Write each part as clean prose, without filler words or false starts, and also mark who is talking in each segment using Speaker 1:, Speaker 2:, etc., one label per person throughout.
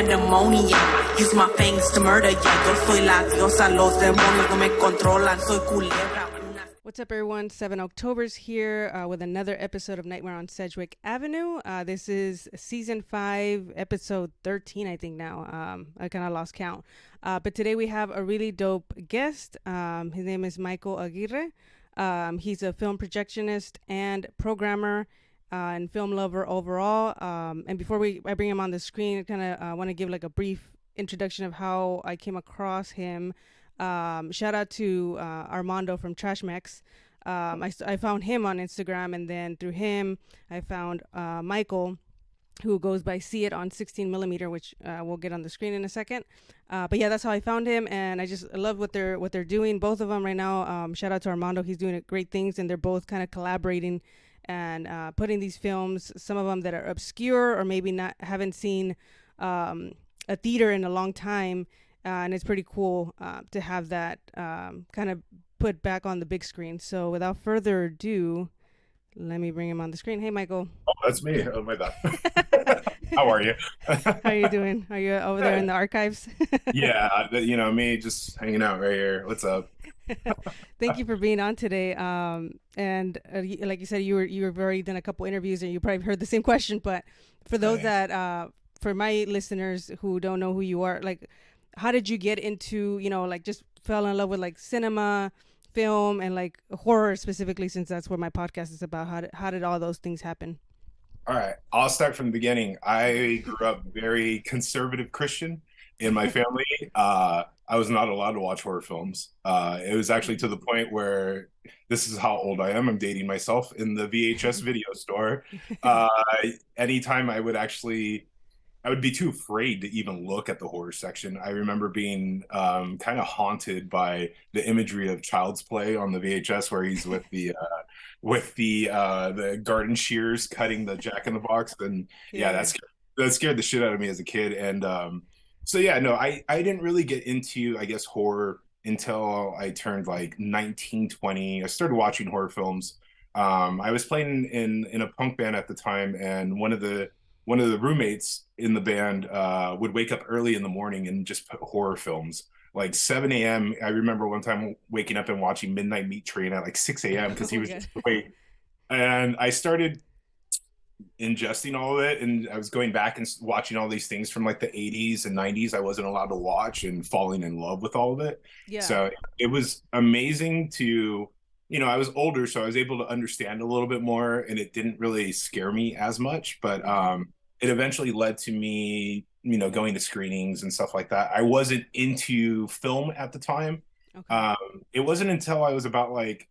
Speaker 1: pandemonium. Use my fangs to murder ya. Yo soy la diosa, los demonios no me controlan. Soy culebra.
Speaker 2: What's up, everyone? Octoberz here with another episode of Nightmare on Sedgwick Avenue. This is season 5, episode 13, I think now. I kind of lost count. But today we have a really dope guest. His name is Michael Aguirre. He's a film projectionist and programmer and film lover overall. And before I bring him on the screen, I kind of want to give like a brief introduction of how I came across him. Shout out to Armando from Trashmex. I found him on Instagram, and then through him I found Michael, who goes by See It on 16mm, which we'll get on the screen in a second. But yeah, that's how I found him, and I just love what they're doing, both of them right now. Shout out to Armando, he's doing great things, and they're both kind of collaborating and putting these films, some of them that are obscure or maybe haven't seen a theater in a long time. And it's pretty cool to have that kind of put back on the big screen. So without further ado, let me bring him on the screen. Hey, Michael.
Speaker 3: Oh, that's me. Oh, my bad. How are you?
Speaker 2: How are you doing? Are you over there in the archives?
Speaker 3: Yeah, me just hanging out right here. What's up?
Speaker 2: Thank you for being on today. And like you said, you've already done a couple interviews, and you probably heard the same question. But for those that, for my listeners who don't know who you are, like, how did you get into, like just fell in love with like cinema, film, and like horror specifically, since that's what my podcast is about? How did all those things happen?
Speaker 3: All right, I'll start from the beginning. I grew up very conservative Christian in my family. I was not allowed to watch horror films. It was actually to the point where, this is how old I am, I'm dating myself, in the VHS video store. Anytime I would be too afraid to even look at the horror section. I remember being kind of haunted by the imagery of Child's Play on the VHS, where he's with the garden shears cutting the Jack-in-the-Box, and that scared the shit out of me as a kid. And I didn't really get into, I guess, horror until I turned like 19, 20. I started watching horror films. I was playing in a punk band at the time, and one of the roommates in the band would wake up early in the morning and just put horror films, like 7 a.m. I remember one time waking up and watching Midnight Meat Train at like 6 a.m. because he was just awake. And I started ingesting all of it, and I was going back and watching all these things from like the 80s and 90s I wasn't allowed to watch, and falling in love with all of it. Yeah. So it was amazing to, I was older, so I was able to understand a little bit more, and it didn't really scare me as much. But it eventually led to me, going to screenings and stuff like that. I wasn't into film at the time. Okay. It wasn't until I was about like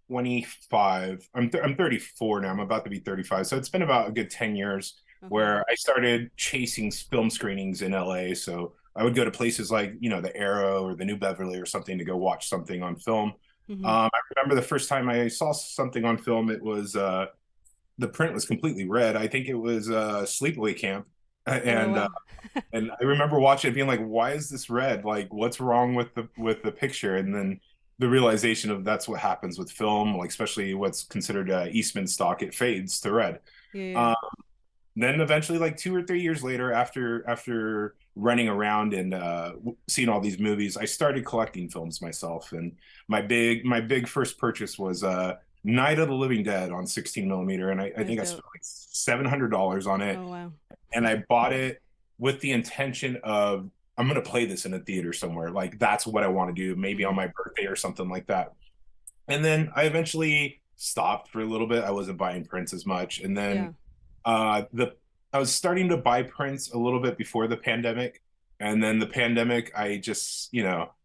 Speaker 3: 25. I'm 34 now. I'm about to be 35. So it's been about a good 10 years where I started chasing film screenings in LA. So I would go to places like, the Arrow or the New Beverly or something to go watch something on film. Mm-hmm. I remember the first time I saw something on film, it was the print was completely red. I think it was Sleepaway Camp, and and I remember watching it being like, why is this red? Like, what's wrong with the picture? And then the realization of that's what happens with film, like especially what's considered Eastman stock, it fades to red. Yeah. Then eventually, like 2 or 3 years later, after running around and seeing all these movies, I started collecting films myself. And my big first purchase was Night of the Living Dead on 16mm, and I think I spent like $700 on it. Oh, wow. And I bought it with the intention of, I'm going to play this in a theater somewhere. Like, that's what I want to do, maybe on my birthday or something like that. And then I eventually stopped for a little bit. I wasn't buying prints as much. And then I was starting to buy prints a little bit before the pandemic. And then the pandemic, I just,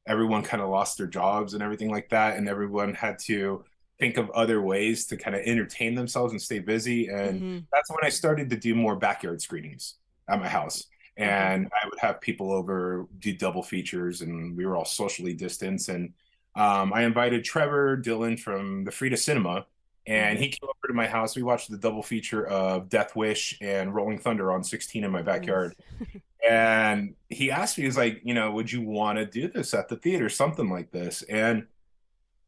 Speaker 3: everyone kind of lost their jobs and everything like that. And everyone had to think of other ways to kind of entertain themselves and stay busy. And that's when I started to do more backyard screenings at my house. And I would have people over, do double features, and we were all socially distanced. And I invited Trevor Dillon from the Frida Cinema, and he came over to my house. We watched the double feature of Death Wish and Rolling Thunder on 16 in my backyard. And he asked me, he's like, would you want to do this at the theater, something like this? And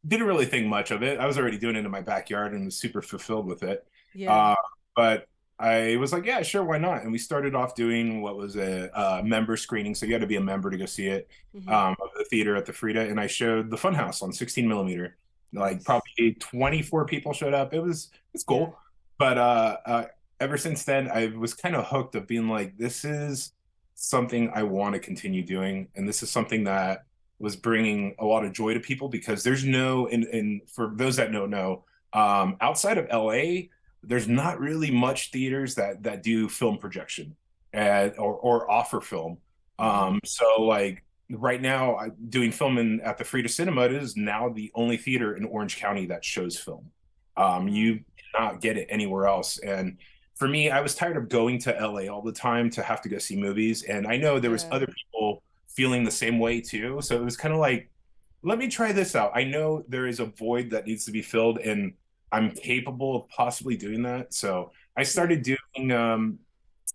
Speaker 3: didn't really think much of it. I was already doing it in my backyard and was super fulfilled with it. Yeah. But I was like, yeah, sure, why not? And we started off doing what was a member screening, so you had to be a member to go see it,
Speaker 2: Mm-hmm.
Speaker 3: of the theater at the Frida, and I showed the Funhouse on 16 millimeter. Like
Speaker 2: Nice.
Speaker 3: probably 24 people showed up. It's
Speaker 2: Yeah.
Speaker 3: cool, but ever since then, I was kind of hooked of being like, this is something I want to continue doing, and this is something that was bringing a lot of joy to people because there's no, and for those that don't know, outside of LA there's not really much theaters that do film projection and or offer film.
Speaker 2: Mm-hmm.
Speaker 3: So like right now, doing film at the Frida Cinema, it is now the only theater in Orange County that shows film.
Speaker 2: Wow.
Speaker 3: You cannot get it anywhere else. And for me, I was tired of going to LA all the time to have to go see movies, and I know there was
Speaker 2: Yeah.
Speaker 3: other people feeling the same way too. So it was kind of like, let me try this out. I know there is a void that needs to be filled, and I'm capable of possibly doing that. So I
Speaker 2: Yeah.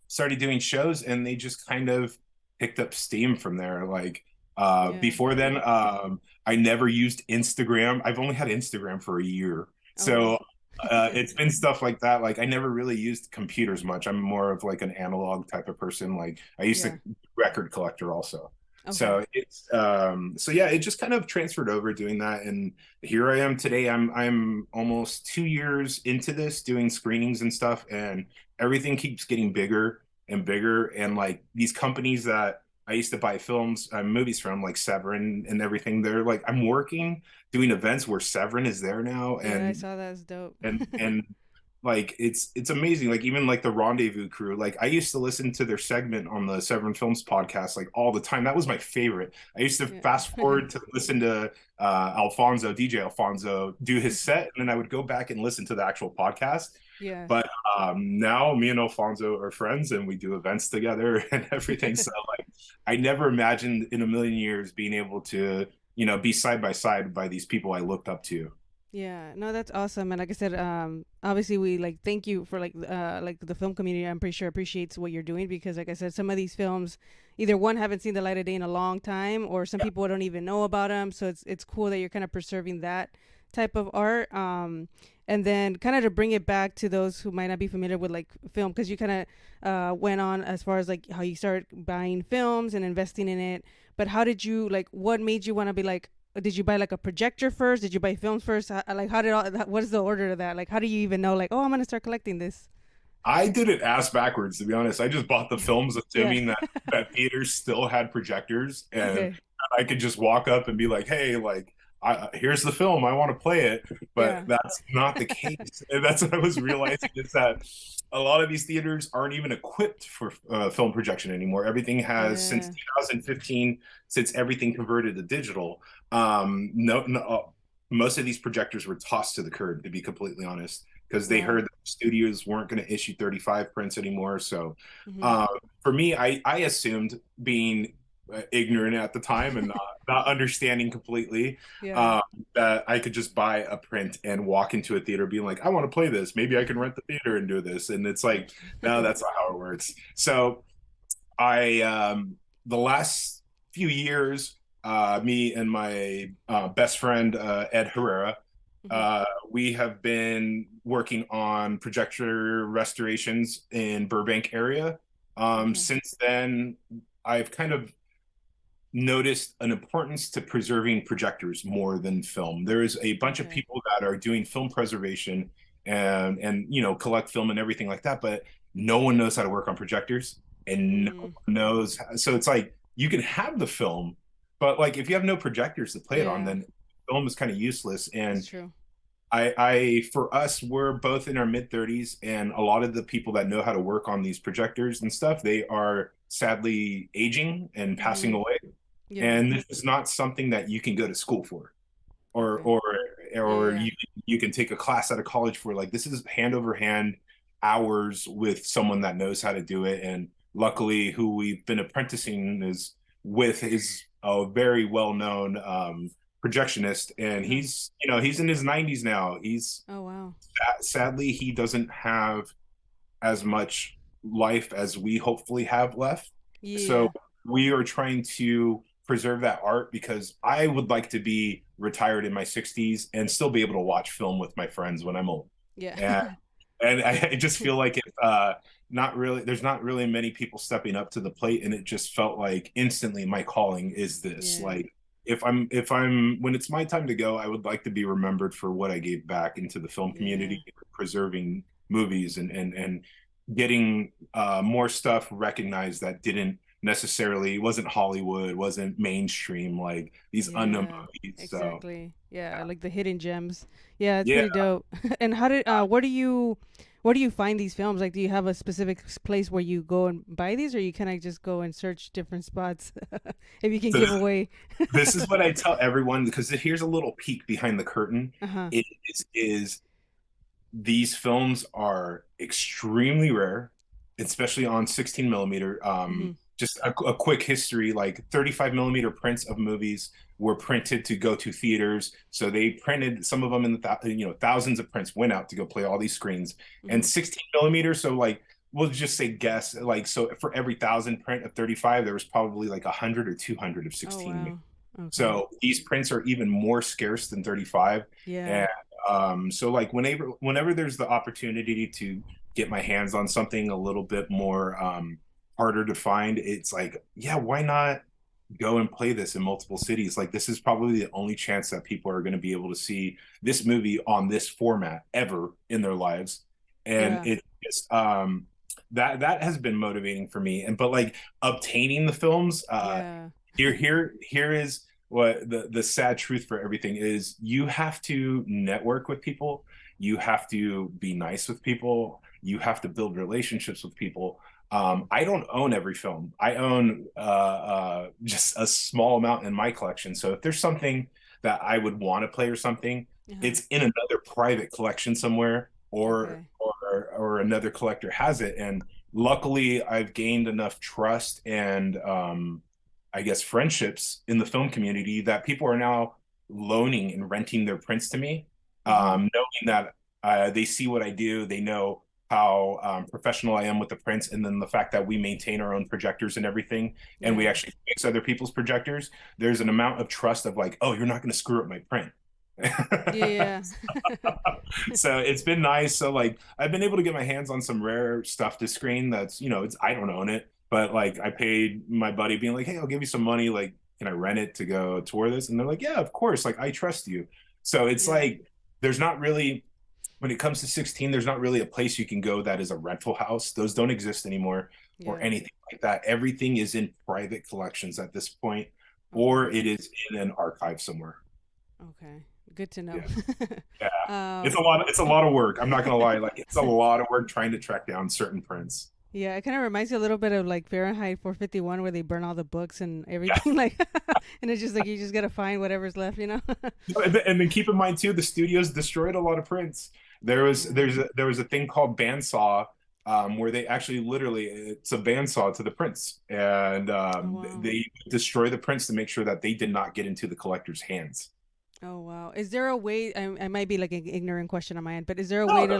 Speaker 3: started doing shows, and they just kind of picked up steam from there. Like
Speaker 2: Yeah.
Speaker 3: before then, I never used Instagram. I've only had Instagram for a year.
Speaker 2: Oh wow.
Speaker 3: So it's been stuff like that. Like I never really used computers much. I'm more of like an analog type of person. Like I used to
Speaker 2: Yeah.
Speaker 3: record collector also.
Speaker 2: Okay.
Speaker 3: So it's so yeah, it just kind of transferred over doing that, and here I am today. I'm almost 2 years into this, doing screenings and stuff, and everything keeps getting bigger and bigger. And like these companies that I used to buy films, movies from, like Severin and everything, they're like, I'm working doing events where Severin is there now,
Speaker 2: Yeah, I saw that. It's dope.
Speaker 3: and like it's amazing. Like even like the Rendezvous crew, like I used to listen to their segment on the Severin Films podcast like all the time. That was my favorite. I used to
Speaker 2: Yeah.
Speaker 3: fast forward to listen to DJ Alfonso do his set, and then I would go back and listen to the actual podcast.
Speaker 2: Yeah.
Speaker 3: But now me and Alfonso are friends, and we do events together and everything. So like I never imagined in a million years being able to, be side by side by these people I looked up to.
Speaker 2: Yeah, no, that's awesome. And like I said, obviously we like thank you for like the film community. I'm pretty sure appreciates what you're doing because, like I said, some of these films, either one haven't seen the light of day in a long time, or some people don't even know about them. So it's cool that you're kind of preserving that type of art. And then kind of to bring it back to those who might not be familiar with like film, because you kind of went on as far as like how you started buying films and investing in it. But how did you like? What made you want to be like? Did you buy like a projector first? Did you buy films first? Like how did all that, what is the order to that? Like how do you even know like, oh, I'm going to start collecting this?
Speaker 3: I did it ass backwards, to be honest. I just bought the films
Speaker 2: Yeah.
Speaker 3: assuming that theaters still had projectors, and
Speaker 2: Okay.
Speaker 3: I could just walk up and be like, "Hey, like, here's the film. I want to play it." But
Speaker 2: Yeah.
Speaker 3: that's not the case. And that's what I was realizing is that a lot of these theaters aren't even equipped for film projection anymore. Everything has since
Speaker 2: Yeah.
Speaker 3: 2015, since everything converted to digital. No, no, most of these projectors were tossed to the curb, to be completely honest, because they
Speaker 2: Wow.
Speaker 3: heard that studios weren't going to issue 35 prints anymore. So
Speaker 2: Hmm.
Speaker 3: for me, I assumed, being ignorant at the time and not understanding completely,
Speaker 2: Yeah.
Speaker 3: um, that I could just buy a print and walk into a theater being like, I want to play this. Maybe I can rent the theater and do this. And it's like, no, that's not how it works. So I the last few years, me and my best friend Ed Herrera,
Speaker 2: Hmm.
Speaker 3: we have been working on projector restorations in Burbank area.
Speaker 2: Okay.
Speaker 3: Since then, I've kind of noticed an importance to preserving projectors more than film. There is a bunch of
Speaker 2: Okay.
Speaker 3: people that are doing film preservation and collect film and everything like that, but no one knows how to work on projectors, and no
Speaker 2: Mm.
Speaker 3: one knows. So it's like you can have the film, but like if you have no projectors to play it on,
Speaker 2: Yeah,
Speaker 3: then film is kind of useless.
Speaker 2: that's
Speaker 3: And
Speaker 2: true.
Speaker 3: for us, we're both in our mid 30s, and a lot of the people that know how to work on these projectors and stuff, they are sadly aging and passing
Speaker 2: Hmm.
Speaker 3: away,
Speaker 2: Yeah.
Speaker 3: and this is not something that you can go to school for, or
Speaker 2: Okay.
Speaker 3: or
Speaker 2: Yeah.
Speaker 3: or
Speaker 2: Yeah.
Speaker 3: you can take a class out of college for. Like this is hand over hand hours with someone that knows how to do it. And luckily, who we've been apprenticing is a very well known projectionist, and
Speaker 2: Uh-huh.
Speaker 3: he's in his 90s now. He's
Speaker 2: Oh wow.
Speaker 3: sadly, he doesn't have as much life as we hopefully have left. So
Speaker 2: Yeah.
Speaker 3: we are trying to preserve that art, because I would like to be retired in my 60s and still be able to watch film with my friends when I'm old.
Speaker 2: Yeah.
Speaker 3: And And I just feel like not really, there's not really many people stepping up to the plate, and it just felt like instantly my calling is this.
Speaker 2: Yeah.
Speaker 3: Like if I'm when it's my time to go, I would like to be remembered for what I gave back into the film
Speaker 2: Yeah.
Speaker 3: community, preserving movies and getting more stuff recognized that didn't necessarily wasn't Hollywood, wasn't mainstream, like these unknown
Speaker 2: Yeah,
Speaker 3: movies. So
Speaker 2: exactly. Yeah, like the hidden gems. Yeah, it's
Speaker 3: yeah.
Speaker 2: pretty dope. And where do you find these films? Like, do you have a specific place where you go and buy these, or you kind of just go and search different spots? If you can
Speaker 3: So
Speaker 2: give away.
Speaker 3: this is what I tell everyone, because here's a little peek behind the curtain.
Speaker 2: Uh-huh.
Speaker 3: It is these films are extremely rare, especially on 16 millimeter.
Speaker 2: Mm-hmm.
Speaker 3: Just a quick history, like 35 millimeter prints of movies were printed to go to theaters. So they printed some of them in thousands of prints went out to go play all these screens.
Speaker 2: Mm-hmm.
Speaker 3: And 16 millimeters, so like we'll just say guess, like, so for every 1,000 print of 35, there was probably like 100 or 200 of
Speaker 2: Oh
Speaker 3: 16.
Speaker 2: wow. Okay.
Speaker 3: So these prints are even more scarce than 35.
Speaker 2: Yeah.
Speaker 3: And so like whenever there's the opportunity to get my hands on something a little bit more harder to find, it's like, yeah, why not go and play this in multiple cities? Like, this is probably the only chance that people are going to be able to see this movie on this format ever in their lives. And
Speaker 2: Yeah.
Speaker 3: it just that has been motivating for me. And but like obtaining the films,
Speaker 2: Yeah.
Speaker 3: here is what the sad truth for everything is: you have to network with people, you have to be nice with people, you have to build relationships with people. I don't own every film. I own just a small amount in my collection. So if there's something that I would want to play or something,
Speaker 2: Uh-huh.
Speaker 3: it's in another private collection somewhere,
Speaker 2: Okay.
Speaker 3: or another collector has it. And luckily, I've gained enough trust and I guess friendships in the film community that people are now loaning and renting their prints to me,
Speaker 2: Mm-hmm.
Speaker 3: knowing that they see what I do, they know how professional I am with the prints, and then the fact that we maintain our own projectors and everything, and we
Speaker 2: Yeah.
Speaker 3: actually fix other people's projectors. There's an amount of trust of like, oh, you're not going to screw up my print.
Speaker 2: Yeah.
Speaker 3: So it's been nice. So like I've been able to get my hands on some rare stuff to screen that's, it's, I don't own it, but like I paid my buddy being like, hey, I'll give you some money, like, can I rent it to go tour this? And they're like, yeah, of course, like I trust you. So it's
Speaker 2: Yeah.
Speaker 3: like there's not really, when it comes to 16, there's not really a place you can go that is a rental house. Those don't exist anymore, or
Speaker 2: Yeah.
Speaker 3: anything like that. Everything is in private collections at this point,
Speaker 2: Okay.
Speaker 3: or it is in an archive somewhere.
Speaker 2: Okay. Good to know.
Speaker 3: Yeah. Yeah.
Speaker 2: um
Speaker 3: It's a lot of work. I'm not gonna lie. Like, it's a lot of work trying to track down certain prints.
Speaker 2: Yeah, it kind of reminds you a little bit of like Fahrenheit 451, where they burn all the books and everything, like, and it's just like you just gotta find whatever's left, you know?
Speaker 3: And then keep in mind too, the studios destroyed a lot of prints.
Speaker 2: Yeah.
Speaker 3: There was a thing called bandsaw, where they actually literally, it's a bandsaw to the prints, and
Speaker 2: Oh wow.
Speaker 3: they destroy the prints to make sure that they did not get into the collector's hands.
Speaker 2: Oh wow. Is there a way? I might be like an ignorant question on my end, but is there a way
Speaker 3: No,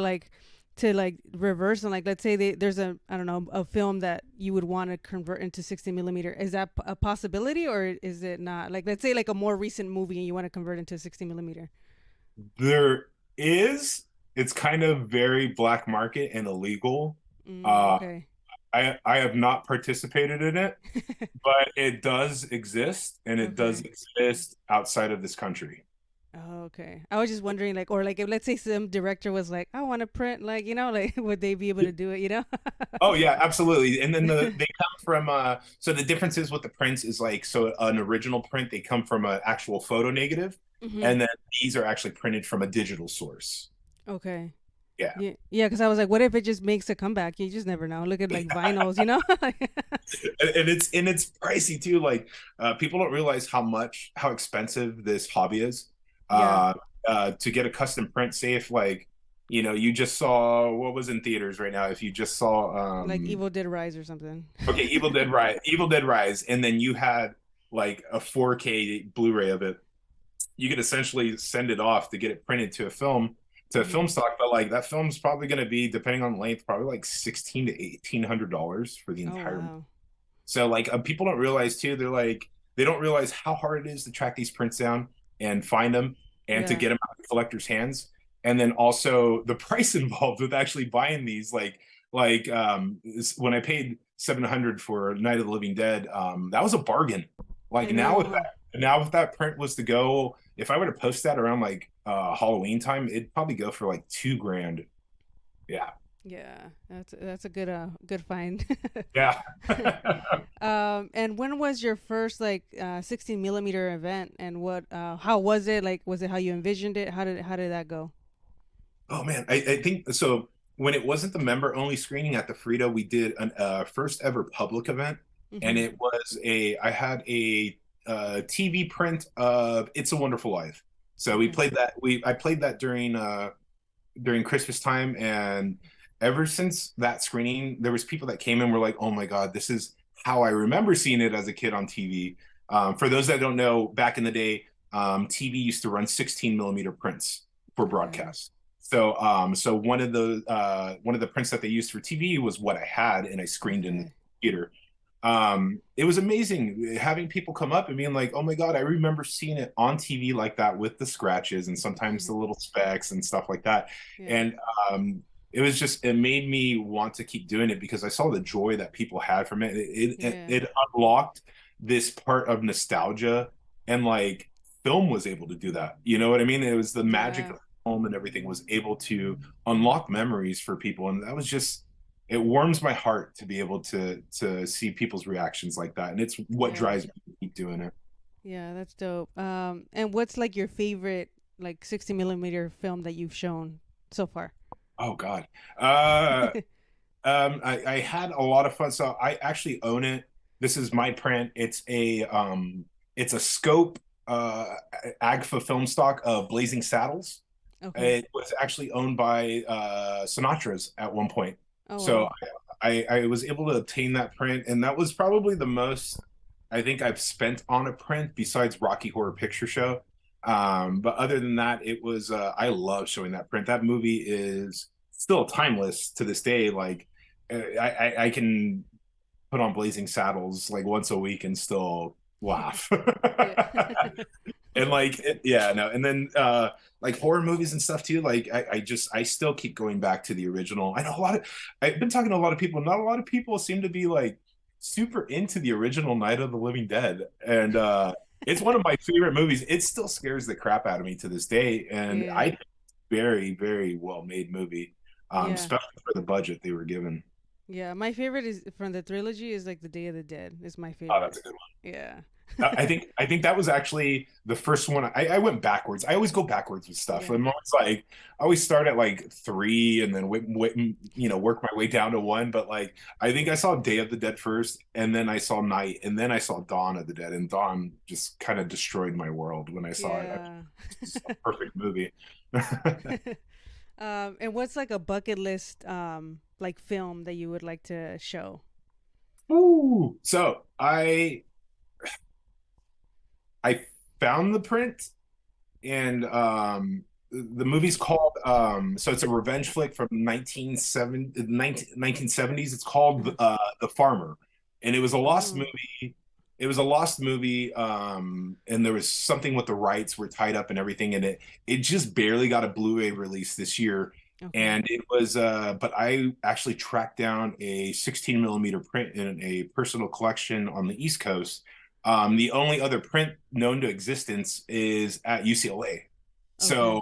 Speaker 2: to like reverse and like let's say there's a I don't know a film that you would want to convert into 60 millimeter. Is that a possibility or is it not? Like let's say like a more recent movie and you want to convert into 60 millimeter.
Speaker 3: there is. It's kind of very black market and illegal. Uh,
Speaker 2: Okay.
Speaker 3: I have not participated in it, but it does exist, and it does
Speaker 2: Okay.
Speaker 3: exist outside of this country.
Speaker 2: Oh, okay. I was just wondering, like, or like, if let's say some director was like, I want to print, like, like, would they be able to do it?
Speaker 3: Oh yeah, absolutely. And then they come from so the differences with the prints is like, so an original print, they come from an actual photo negative,
Speaker 2: Hmm.
Speaker 3: and then these are actually printed from a digital source.
Speaker 2: Okay.
Speaker 3: Yeah.
Speaker 2: Yeah, yeah. Because I was like, what if it just makes a comeback? You just never know. Look at like vinyls,
Speaker 3: And it's pricey too. Like, people don't realize how expensive this hobby is.
Speaker 2: Yeah,
Speaker 3: Uh, to get a custom print, say if like, you just saw what was in theaters right now. If you just saw
Speaker 2: like Evil Dead Rise or something.
Speaker 3: okay, Evil Dead Rise, and then you had like a 4K Blu-ray of it, you could essentially send it off to get it printed to
Speaker 2: Hmm.
Speaker 3: film stock. But like that film's probably going to be, depending on length, probably like $1,600 to $1,800 for the
Speaker 2: Oh
Speaker 3: entire movie.
Speaker 2: wow.
Speaker 3: So like, people don't realize too, they don't realize how hard it is to track these prints down and find them, and to
Speaker 2: Yeah.
Speaker 3: get them out of collectors' hands. and then also the price involved with actually buying these. When I paid 700 for Night of the Living Dead, that was a bargain.
Speaker 2: I
Speaker 3: Like
Speaker 2: know.
Speaker 3: now if that print was to go, if I were to post that around like Halloween time, it'd probably go for like 2 grand. Yeah.
Speaker 2: Yeah, that's a good find.
Speaker 3: Yeah.
Speaker 2: And when was your first like 16 millimeter event, and what how was it? Like, was it how you envisioned it? How did that go?
Speaker 3: Oh man, I think so. When it wasn't the member only screening at the Frida, we did an first ever public event, and
Speaker 2: Mm-hmm.
Speaker 3: it was a I had a TV print of It's a Wonderful Life. So we
Speaker 2: Okay.
Speaker 3: played that. We I played that during Christmas time, and ever since that screening, there was people that came in were like, "Oh my God, this is how I remember seeing it as a kid on TV." For those that don't know, back in the day, TV used to run 16 millimeter prints for
Speaker 2: Okay.
Speaker 3: broadcast. So one of the prints that they used for TV was what I had, and I screened in the
Speaker 2: Okay.
Speaker 3: theater. It was amazing having people come up and being like, "Oh my God, I remember seeing it on TV like that with the scratches and sometimes the little specks and stuff like that."
Speaker 2: Yeah.
Speaker 3: And it made me want to keep doing it because I saw the joy that people had from it.
Speaker 2: Yeah.
Speaker 3: It unlocked this part of nostalgia, and like film was able to do that. You know what I mean? It was the magic
Speaker 2: Yeah.
Speaker 3: of film and everything was able to unlock memories for people, and that was just it warms my heart to be able to see people's reactions like that, and it's what
Speaker 2: Yeah.
Speaker 3: drives me to keep doing it.
Speaker 2: Yeah, that's dope. And what's like your favorite like 60 millimeter film that you've shown so far?
Speaker 3: Oh God. uh I had a lot of fun. So I actually own it. This is my print. It's a scope agfa film stock of Blazing Saddles.
Speaker 2: Okay.
Speaker 3: It was actually owned by Sinatra's at one point.
Speaker 2: Oh
Speaker 3: So
Speaker 2: wow.
Speaker 3: I was able to obtain that print, and that was probably the most I think I've spent on a print besides Rocky Horror Picture Show. But other than that, it was I love showing that print. That movie is still timeless to this day. Like I can put on Blazing Saddles like once a week and still laugh.
Speaker 2: Yeah.
Speaker 3: And like yeah, no, and then like horror movies and stuff too. Like I still keep going back to the original. I know I've been talking to a lot of people. Not a lot of people seem to be like super into the original Night of the Living Dead, and it's one of my favorite movies. It still scares the crap out of me to this day, and
Speaker 2: Yeah.
Speaker 3: I think it's very very well made movie,
Speaker 2: Yeah.
Speaker 3: especially for the budget they were given.
Speaker 2: Yeah. My favorite is from the trilogy is like The Day of the Dead is my
Speaker 3: Oh,
Speaker 2: favorite.
Speaker 3: that's a good one.
Speaker 2: Yeah.
Speaker 3: I think that was actually the first one. I went backwards. I always go backwards with stuff.
Speaker 2: Yeah.
Speaker 3: I'm always like I always start at like three and then work my way down to one. But like I think I saw Day of the Dead first, and then I saw Night, and then I saw Dawn of the Dead, and Dawn just kind of destroyed my world when I saw it.
Speaker 2: Yeah.
Speaker 3: It's a perfect movie.
Speaker 2: And what's like a bucket list like film that you would like to show?
Speaker 3: Ooh. So I found the print, and the movie's called so it's a revenge flick from 1970s. It's called
Speaker 2: Uh-huh.
Speaker 3: The Farmer, and it was a lost
Speaker 2: Oh.
Speaker 3: movie. It was a lost movie, and there was something with the rights were tied up and everything, and it just barely got a Blu-ray release this year.
Speaker 2: Okay.
Speaker 3: And it was but I actually tracked down a 16 millimeter print in a personal collection on the East Coast. The only other print known to existence is at UCLA.
Speaker 2: Okay.
Speaker 3: So,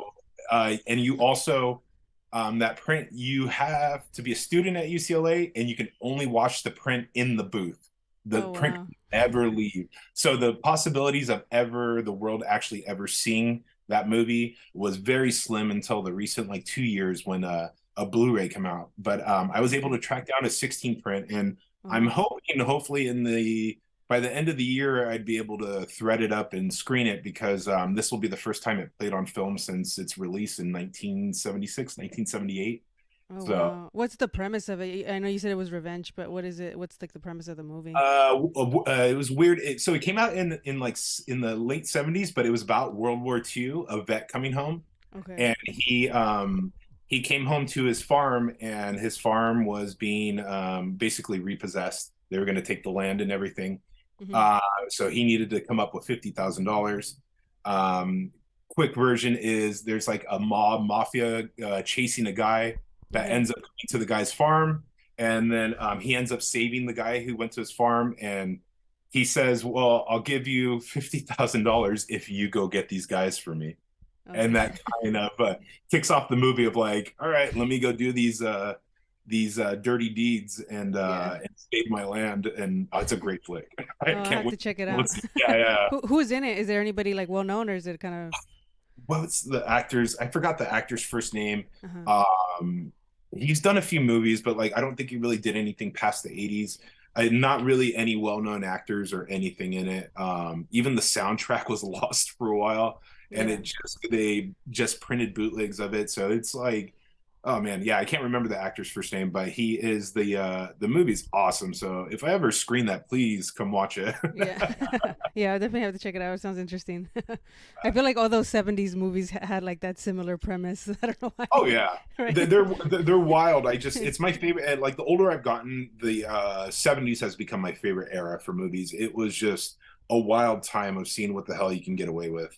Speaker 3: and you also, that print, you have to be a student at UCLA, and you can only watch the print in the booth. The
Speaker 2: Oh
Speaker 3: print
Speaker 2: wow.
Speaker 3: never leave. So the possibilities of the world actually ever seeing that movie was very slim until the recent like 2 years when a Blu-ray came out. But I was able
Speaker 2: Okay.
Speaker 3: to track down a 16 print, and I'm
Speaker 2: Oh.
Speaker 3: hoping, hopefully, by the end of the year, I'd be able to thread it up and screen it because this will be the first time it played on film since its release in 1976, 1978.
Speaker 2: Oh
Speaker 3: So
Speaker 2: wow. What's the premise of it? I know you said it was revenge, but what is it? What's like the premise of the movie?
Speaker 3: it was weird. So it came out in the late 70s, but it was about World War II, a vet coming home,
Speaker 2: Okay.
Speaker 3: and he came home to his farm, and his farm was being basically repossessed. They were going to take the land and everything.
Speaker 2: Mm-hmm.
Speaker 3: Uh, so he needed to come up with $50,000. Um, quick version is there's like a mafia chasing a guy that ends up coming to the guy's farm, and then he ends up saving the guy who went to his farm, and he says, "Well, I'll give you $50,000 if you go get these guys for me."
Speaker 2: Okay.
Speaker 3: And that kind of kicks off the movie of like, all right, let me go do these dirty deeds and save my land. And it's a great flick. I
Speaker 2: I'll
Speaker 3: can't
Speaker 2: have
Speaker 3: wait
Speaker 2: to check it out.
Speaker 3: Yeah.
Speaker 2: Who's in it? Is there anybody like well known, or is it kind of?
Speaker 3: What's the actors? I forgot the actor's first name.
Speaker 2: Uh-huh.
Speaker 3: He's done a few movies, but like I don't think he really did anything past the 80s. Not really any well-known actors or anything in it. Even the soundtrack was lost for a while, and they just printed bootlegs of it. So it's like, oh man, yeah, I can't remember the actor's first name, but he is the movie's awesome. So if I ever screen that, please come watch it.
Speaker 2: Yeah. Yeah, I definitely have to check it out. It sounds interesting. I feel like all those 70s movies had like that similar premise. I don't know why.
Speaker 3: Oh yeah.
Speaker 2: Right.
Speaker 3: They're wild. It's my favorite. And like the older I've gotten, the 70s has become my favorite era for movies. It was just a wild time of seeing what the hell you can get away with.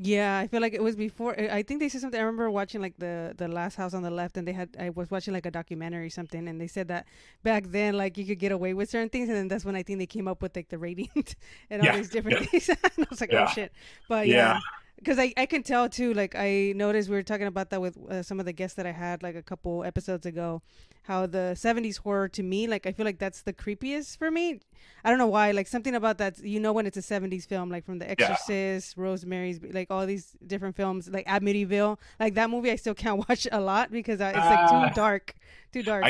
Speaker 2: Yeah, I feel like it was before. I think they said something. I remember watching like the Last House on the Left, and I was watching like a documentary or something, and they said that back then like you could get away with certain things, and then that's when I think they came up with like the ratings and all these different things. And I was like, oh shit. But yeah. Because I can tell too, like I noticed we were talking about that with some of the guests that I had like a couple episodes ago, how the 70s horror to me, like I feel like that's the creepiest for me. I don't know why, like something about that, when it's a 70s film, like from The Exorcist, Rosemary's, like all these different films, like Amityville, like that movie I still can't watch a lot because it's like too dark.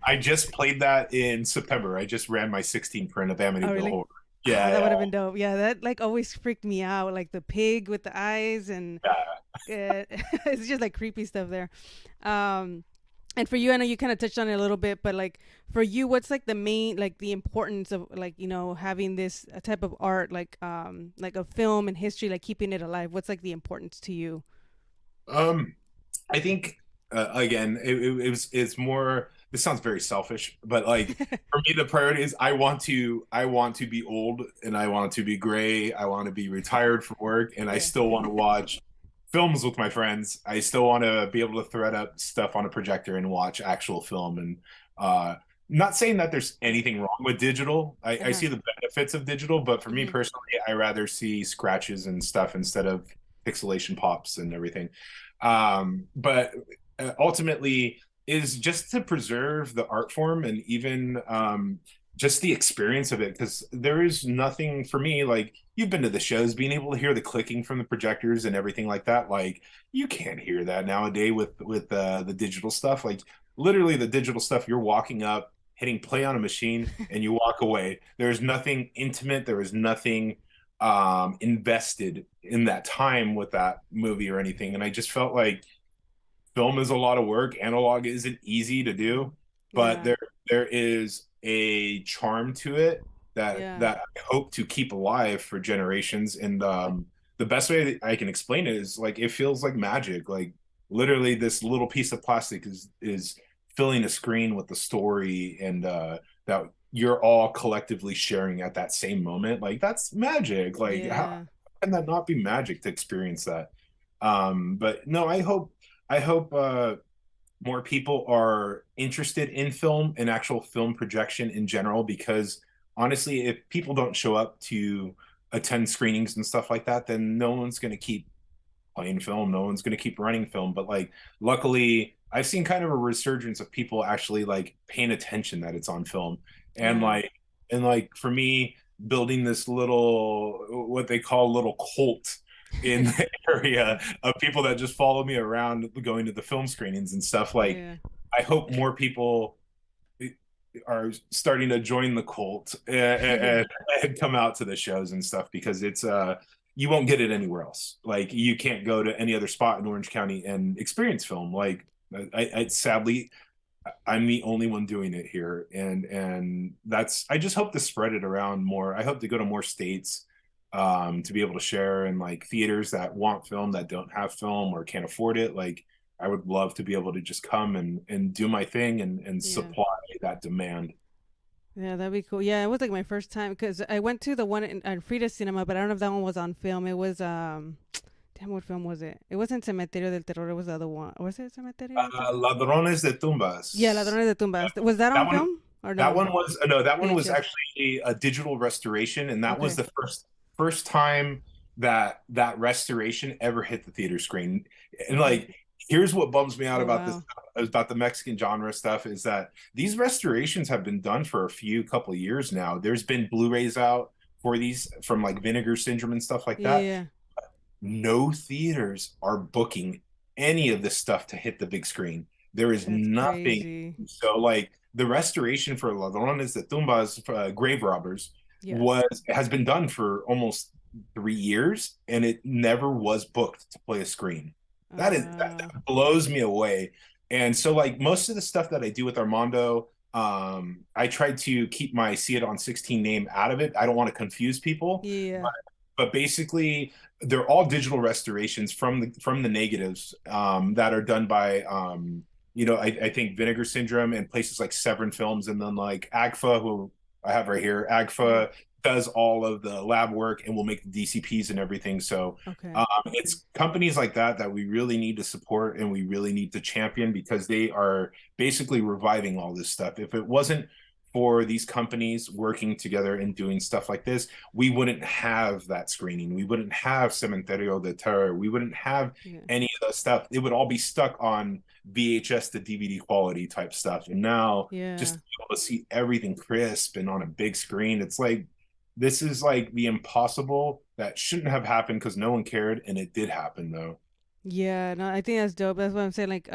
Speaker 3: I just played that in September. I just ran my 16 print of Amityville
Speaker 2: really?
Speaker 3: Horror.
Speaker 2: Yeah, that would have been dope. Yeah, that like always freaked me out, like the pig with the eyes, and it's just like creepy stuff there. And for you, I know you kind of touched on it a little bit, but like for you, what's like the main, like the importance of like having this type of art, like a film and history, like keeping it alive? What's like the importance to you?
Speaker 3: I think again, it's more. This sounds very selfish, but like for me, the priority is I want to be old, and I want to be gray. I want to be retired from work, and I still want to watch films with my friends. I still want to be able to thread up stuff on a projector and watch actual film. And not saying that there's anything wrong with digital. I see the benefits of digital, but for me personally, I rather see scratches and stuff instead of pixelation pops and everything. But ultimately is just to preserve the art form and even just the experience of it, because there is nothing for me, like you've been to the shows, being able to hear the clicking from the projectors and everything like that, like you can't hear that nowadays with the digital stuff. Like literally the digital stuff, you're walking up, hitting play on a machine and you walk away. There's nothing intimate, there is nothing invested in that time with that movie or anything. And I just felt like film is a lot of work. Analog isn't easy to do, but there is a charm to it that I hope to keep alive for generations. And the best way that I can explain it is like it feels like magic. Like literally, this little piece of plastic is filling a screen with the story, and that you're all collectively sharing at that same moment. Like that's magic. Like how can that not be magic to experience that? But no, I hope more people are interested in film and actual film projection in general, because honestly, if people don't show up to attend screenings and stuff like that, then no one's going to keep playing film. No one's going to keep running film. But like, luckily, I've seen kind of a resurgence of people actually like paying attention that it's on film. And like for me, building this little, what they call little cult in the area of people that just follow me around going to the film screenings and stuff, like I hope more people are starting to join the cult and come out to the shows and stuff, because it's you won't get it anywhere else. Like you can't go to any other spot in Orange County and experience film. Like I sadly I'm the only one doing it here, and that's, I just hope to spread it around more. I hope to go to more states to be able to share, and like theaters that want film that don't have film or can't afford it. Like I would love to be able to just come and do my thing and supply that demand.
Speaker 2: Yeah, that'd be cool. Yeah, it was like my first time, because I went to the one in Frida Cinema, but I don't know if that one was on film. It was Damn, what film was it? It wasn't Cementerio del Terror. It was the other one. Was it Cementerio del Terror?
Speaker 3: Ladrones de
Speaker 2: Yeah,
Speaker 3: Tumbas.
Speaker 2: Ladrones de Tumbas. Was that
Speaker 3: That
Speaker 2: on
Speaker 3: one
Speaker 2: film or
Speaker 3: that
Speaker 2: no?
Speaker 3: one was no, that one was
Speaker 2: VHS.
Speaker 3: actually a digital restoration, and that was
Speaker 2: Okay.
Speaker 3: the first time that restoration ever hit the theater screen. And
Speaker 2: Okay.
Speaker 3: like, here's what bums me out
Speaker 2: Oh
Speaker 3: about this,
Speaker 2: wow.
Speaker 3: about the Mexican genre stuff, is that these restorations have been done for a few couple of years now. There's been Blu-rays out for these from like Vinegar Syndrome and stuff like
Speaker 2: Yeah,
Speaker 3: that.
Speaker 2: yeah.
Speaker 3: No theaters are booking any of this stuff to hit the big screen. There is
Speaker 2: That's
Speaker 3: nothing.
Speaker 2: crazy.
Speaker 3: So, like, the restoration for Ladrones de Tumbas, Grave Robbers,
Speaker 2: Yeah.
Speaker 3: was has been done for almost 3 years, and it never was booked to play a screen.
Speaker 2: Uh,
Speaker 3: That blows me away. And so, like, most of the stuff that I do with Armando, I tried to keep my See It on 16 name out of it. I don't want to confuse people,
Speaker 2: yeah.
Speaker 3: but basically they're all digital restorations from the negatives, that are done by, I think Vinegar Syndrome and places like Severin Films, and then like Agfa, who I have right here.
Speaker 2: Mm-hmm.
Speaker 3: Agfa does all of the lab work and will make the DCPs and everything. So
Speaker 2: Okay.
Speaker 3: it's companies like that that we really need to support and we really need to champion, because they are basically reviving all this stuff. If it wasn't for these companies working together and doing stuff like this, we wouldn't have that screening. We wouldn't have Cementerio de Terror. We wouldn't have
Speaker 2: Yeah.
Speaker 3: any of that stuff. It would all be stuck on VHS to DVD quality type stuff. And now, just
Speaker 2: Yeah.
Speaker 3: to be able to see everything crisp and on a big screen, it's like, this is like the impossible that shouldn't have happened because no one cared, and it did happen though.
Speaker 2: Yeah, no, I think that's dope. That's what I'm saying, like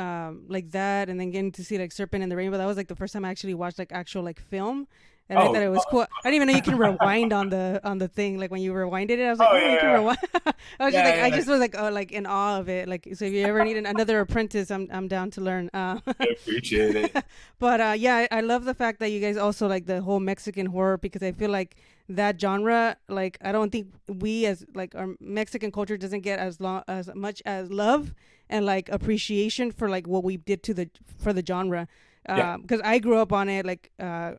Speaker 2: that, and then getting to see like Serpent in the Rainbow. That was like the first time I actually watched like actual like film, and I thought
Speaker 3: Oh,
Speaker 2: it was cool. I didn't even know you can rewind on the thing. Like when you rewinded it, I was like,
Speaker 3: oh
Speaker 2: oh, you can
Speaker 3: yeah,
Speaker 2: rewind. I was just like,
Speaker 3: yeah,
Speaker 2: I
Speaker 3: yeah.
Speaker 2: just was like, oh, like in awe of it. Like, so if you ever need another apprentice, I'm down to learn.
Speaker 3: I appreciate it.
Speaker 2: But yeah, I love the fact that you guys also like the whole Mexican horror, because I feel like that genre, like I don't think we as like our Mexican culture doesn't get as much as love and like appreciation for like what we did to the for the genre.
Speaker 3: Yeah,
Speaker 2: Because I grew up on it, like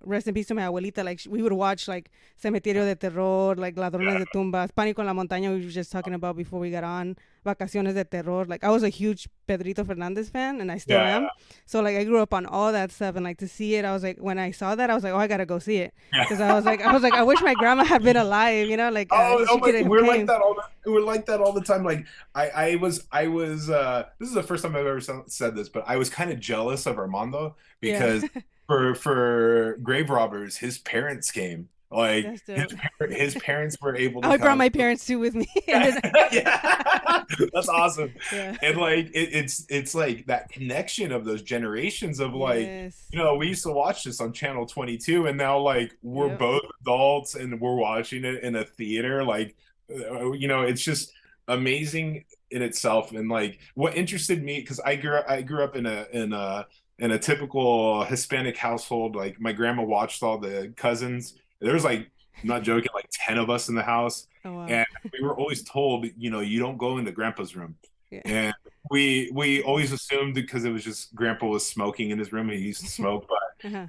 Speaker 2: rest in peace to my abuelita. Like we would watch like Cementerio de Terror, like Ladrones de Tumbas, Pánico en la Montaña. We were just talking about before we got on. Vacaciones de Terror. Like I was a huge Pedrito Fernandez fan, and I still
Speaker 3: yeah,
Speaker 2: am. So like I grew up on all that stuff, and like to see it, I was like, when I saw that, I was like, oh, I gotta go see it,
Speaker 3: yeah.
Speaker 2: because I was like, I wish my grandma had been alive, like
Speaker 3: Oh
Speaker 2: she
Speaker 3: my,
Speaker 2: could have
Speaker 3: we're like
Speaker 2: came.
Speaker 3: that all we're like that all the time. Like, I was this is the first time I've ever said this, but I was kind of jealous of Armando,
Speaker 2: Yeah,
Speaker 3: because for Grave Robbers, his parents came. Like,
Speaker 2: that's dope.
Speaker 3: his parents were able to
Speaker 2: I brought
Speaker 3: come.
Speaker 2: my parents too with me, and then
Speaker 3: Yeah, that's awesome.
Speaker 2: yeah,
Speaker 3: And like, it's like that connection of those generations of, like,
Speaker 2: yes,
Speaker 3: we used to watch this on channel 22, and now like we're
Speaker 2: yep,
Speaker 3: both adults and we're watching it in a theater. Like, it's just amazing in itself. And like, what interested me, because I grew up in a typical Hispanic household. Like, my grandma watched all the cousins. There was like, I'm not joking, like 10 of us in the house.
Speaker 2: oh wow,
Speaker 3: And we were always told, you don't go into grandpa's room.
Speaker 2: yeah,
Speaker 3: And we always assumed, because it was just grandpa was smoking in his room. He used to smoke, but
Speaker 2: uh-huh.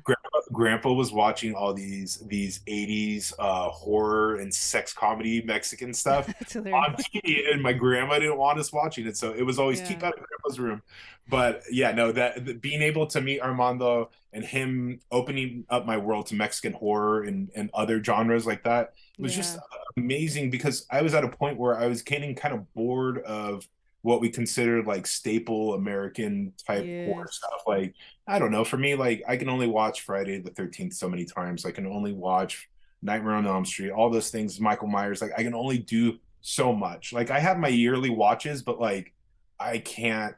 Speaker 3: grandpa was watching all these 80s horror and sex comedy Mexican stuff
Speaker 2: That's hilarious.
Speaker 3: on TV, and my grandma didn't want us watching it, so it was always keep
Speaker 2: Yeah,
Speaker 3: out of grandpa's room. But yeah, no, being able to meet Armando and him opening up my world to Mexican horror and other genres like that was just
Speaker 2: yeah,
Speaker 3: amazing, because I was at a point where I was getting kind of bored of what we considered like staple American type horror
Speaker 2: yes,
Speaker 3: stuff. Like, I don't know, for me, like, I can only watch Friday the 13th so many times. I can only watch Nightmare on Elm Street, all those things, Michael Myers. Like, I can only do so much. Like, I have my yearly watches, but like, I can't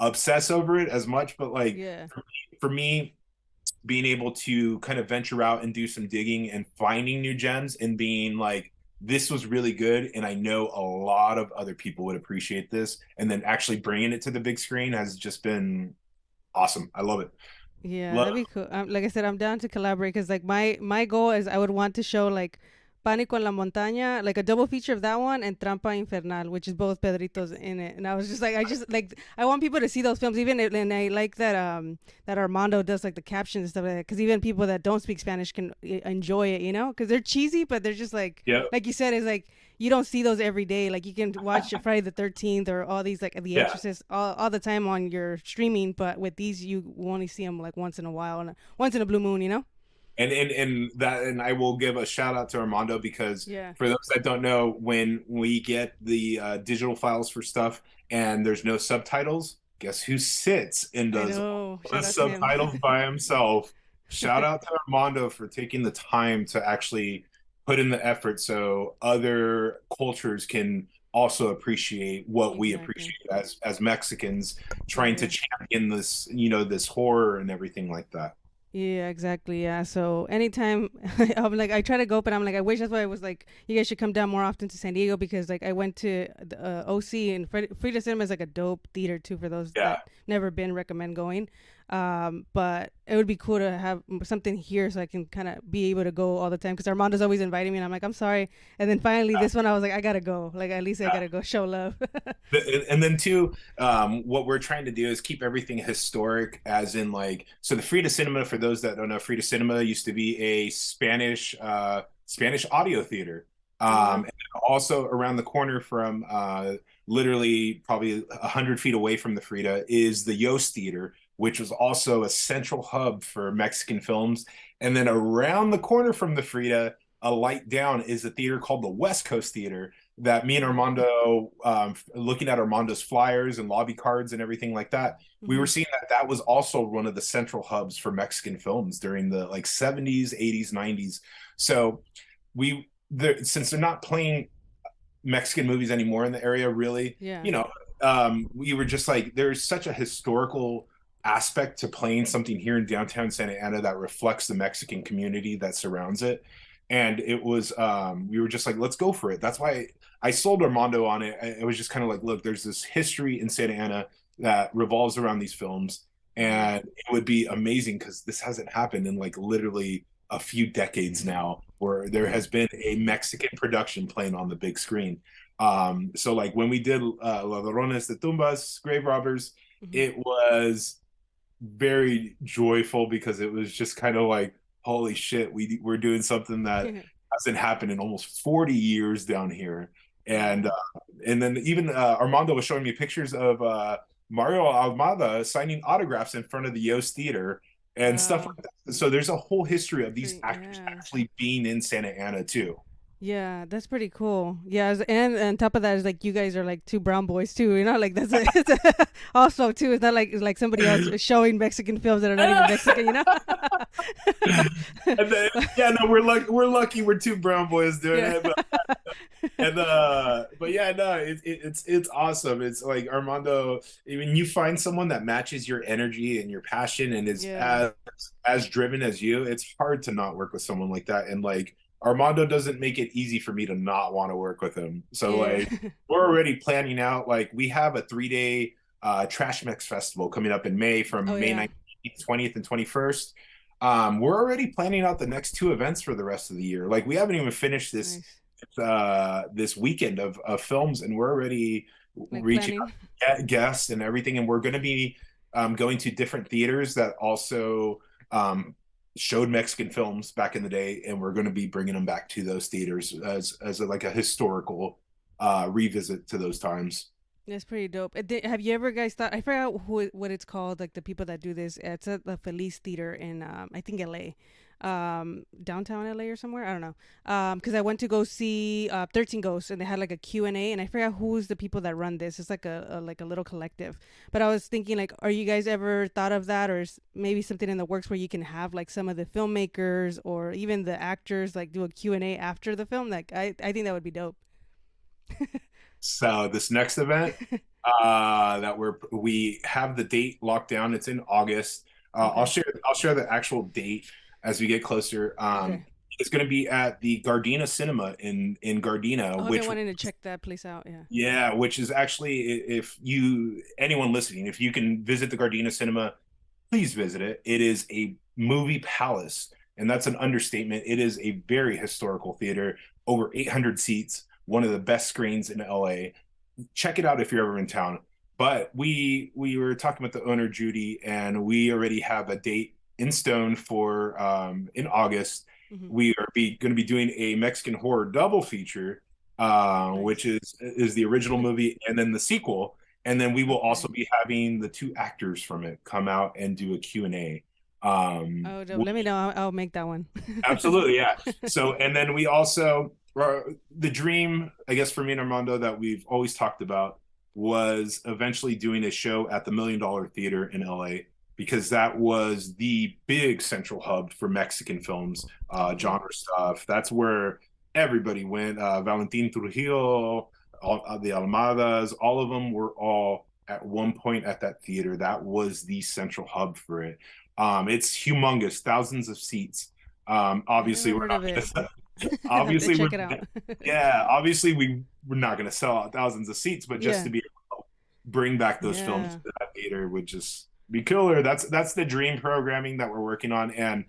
Speaker 3: obsess over it as much. But like,
Speaker 2: yeah,
Speaker 3: for me, being able to kind of venture out and do some digging and finding new gems and being like, this was really good, and I know a lot of other people would appreciate this, and then actually bringing it to the big screen has just been awesome. I love it.
Speaker 2: yeah.
Speaker 3: Love.
Speaker 2: That'd be cool. Like I said, I'm down to collaborate, because like my goal is I would want to show like Pánico en la Montaña, like a double feature of that one and Trampa Infernal, which is both Pedritos in it. And I was just like, I want people to see those films. And I like that that Armando does like the captions and stuff like that, because even people that don't speak Spanish can enjoy it, you know, because they're cheesy, but they're just like you said, is like you don't see those every day. Like you can watch Friday the 13th or all these like The Exorcist all the time on your streaming, but with these you only see them like once in a while, and once in a blue moon, you know.
Speaker 3: And I will give a shout out to Armando, because for those that don't know, when we get the digital files for stuff and there's no subtitles, guess who sits and does the subtitles by himself? Shout out to Armando for taking the time to actually put in the effort so other cultures can also appreciate what we appreciate as Mexicans, trying to champion this, this horror and everything like that.
Speaker 2: Yeah, exactly. Yeah. So anytime I'm like, I try to go, but I'm like, I wish. That's why I was like, you guys should come down more often to San Diego, because like I went to the OC, and Frida Cinema is like a dope theater too for those that never been. Recommend going. But it would be cool to have something here so I can kind of be able to go all the time, because Armando's always inviting me and I'm like, I'm sorry. And then finally this one I was like, I gotta go. Like at least I gotta go show love.
Speaker 3: And then too, what we're trying to do is keep everything historic, as in like, so the Frida Cinema, for those that don't know, Frida Cinema used to be a Spanish audio theater. And also around the corner from literally probably 100 feet away from the Frida is the Yost Theater, which was also a central hub for Mexican films. And then around the corner from the Frida, a light down, is a theater called the West Coast Theater, that me and Armando, looking at Armando's flyers and lobby cards and everything like that, we were seeing that was also one of the central hubs for Mexican films during the like 70s, 80s, 90s. So since they're not playing Mexican movies anymore in the area, really, we were just like, there's such a historical aspect to playing something here in downtown Santa Ana that reflects the Mexican community that surrounds it. And it was, we were just like, let's go for it. That's why I sold Armando on it. It was just kind of like, look, there's this history in Santa Ana that revolves around these films, and it would be amazing, because this hasn't happened in like literally a few decades now, where there has been a Mexican production playing on the big screen. So like when we did Ladrones de Tumbas, Grave Robbers, it was very joyful, because it was just kind of like, holy shit, we're doing something that hasn't happened in almost 40 years down here. And then even Armando was showing me pictures of Mario Almada signing autographs in front of the Yost Theater and stuff like that. So there's a whole history of these actors actually being in Santa Ana too.
Speaker 2: Yeah, that's pretty cool. Yeah, and on top of that is like, you guys are like two brown boys too, you know, like that's also too. It's not like it's like somebody else showing Mexican films that are not even Mexican, you know.
Speaker 3: And then, we're lucky we're two brown boys doing it. But yeah, no, it's awesome. It's like, Armando, when you find someone that matches your energy and your passion and is as driven as you, it's hard to not work with someone like that. And like, Armando doesn't make it easy for me to not want to work with him. So like, we're already planning out, like we have a 3-day Trash Mix Festival coming up in May, from May 19th, 20th, and 21st. We're already planning out the next 2 events for the rest of the year. Like, we haven't even finished this this weekend of films, and we're already like reaching out guests and everything. And we're going to be going to different theaters that also showed Mexican films back in the day, and we're going to be bringing them back to those theaters as like a historical revisit to those times.
Speaker 2: That's pretty dope. Have you ever guys thought, I forgot what it's called, like the people that do this, it's at the Feliz Theater in I think LA, downtown LA or somewhere, I don't know, because I went to go see 13 Ghosts, and they had like a Q&A, and I forgot who's the people that run this. It's like a little collective. But I was thinking, like, are you guys ever thought of that, or maybe something in the works where you can have like some of the filmmakers or even the actors like do a Q&A after the film? Like, I think that would be dope.
Speaker 3: So this next event that we have the date locked down. It's in August. I'll share the actual date as we get closer. It's going to be at the Gardena Cinema in Gardena.
Speaker 2: I've been wanting to check that place out.
Speaker 3: Yeah, which is actually, anyone listening, if you can visit the Gardena Cinema, please visit it. It is a movie palace. and that's an understatement. It is a very historical theater, over 800 seats, one of the best screens in LA. Check it out if you're ever in town. But we were talking with the owner, Judy, and we already have a date in stone for in August. We are going to be doing a Mexican horror double feature, which is the original movie and then the sequel. And then we will also be having the two actors from it come out and do a Q&A.
Speaker 2: Let me know. I'll make that one.
Speaker 3: Absolutely, yeah. So, and then we also, the dream, I guess, for me and Armando that we've always talked about was eventually doing a show at the $1 Million Theater in LA, because that was the big central hub for Mexican films, genre stuff. That's where everybody went. Valentin Trujillo, the Almadas, all of them were all at one point at that theater. That was the central hub for it. It's humongous, thousands of seats. Obviously, we're not obviously
Speaker 2: check it out.
Speaker 3: Yeah, obviously we're not going to sell out thousands of seats, but just to be able to bring back those films to that theater would just be killer. That's the dream programming that we're working on, and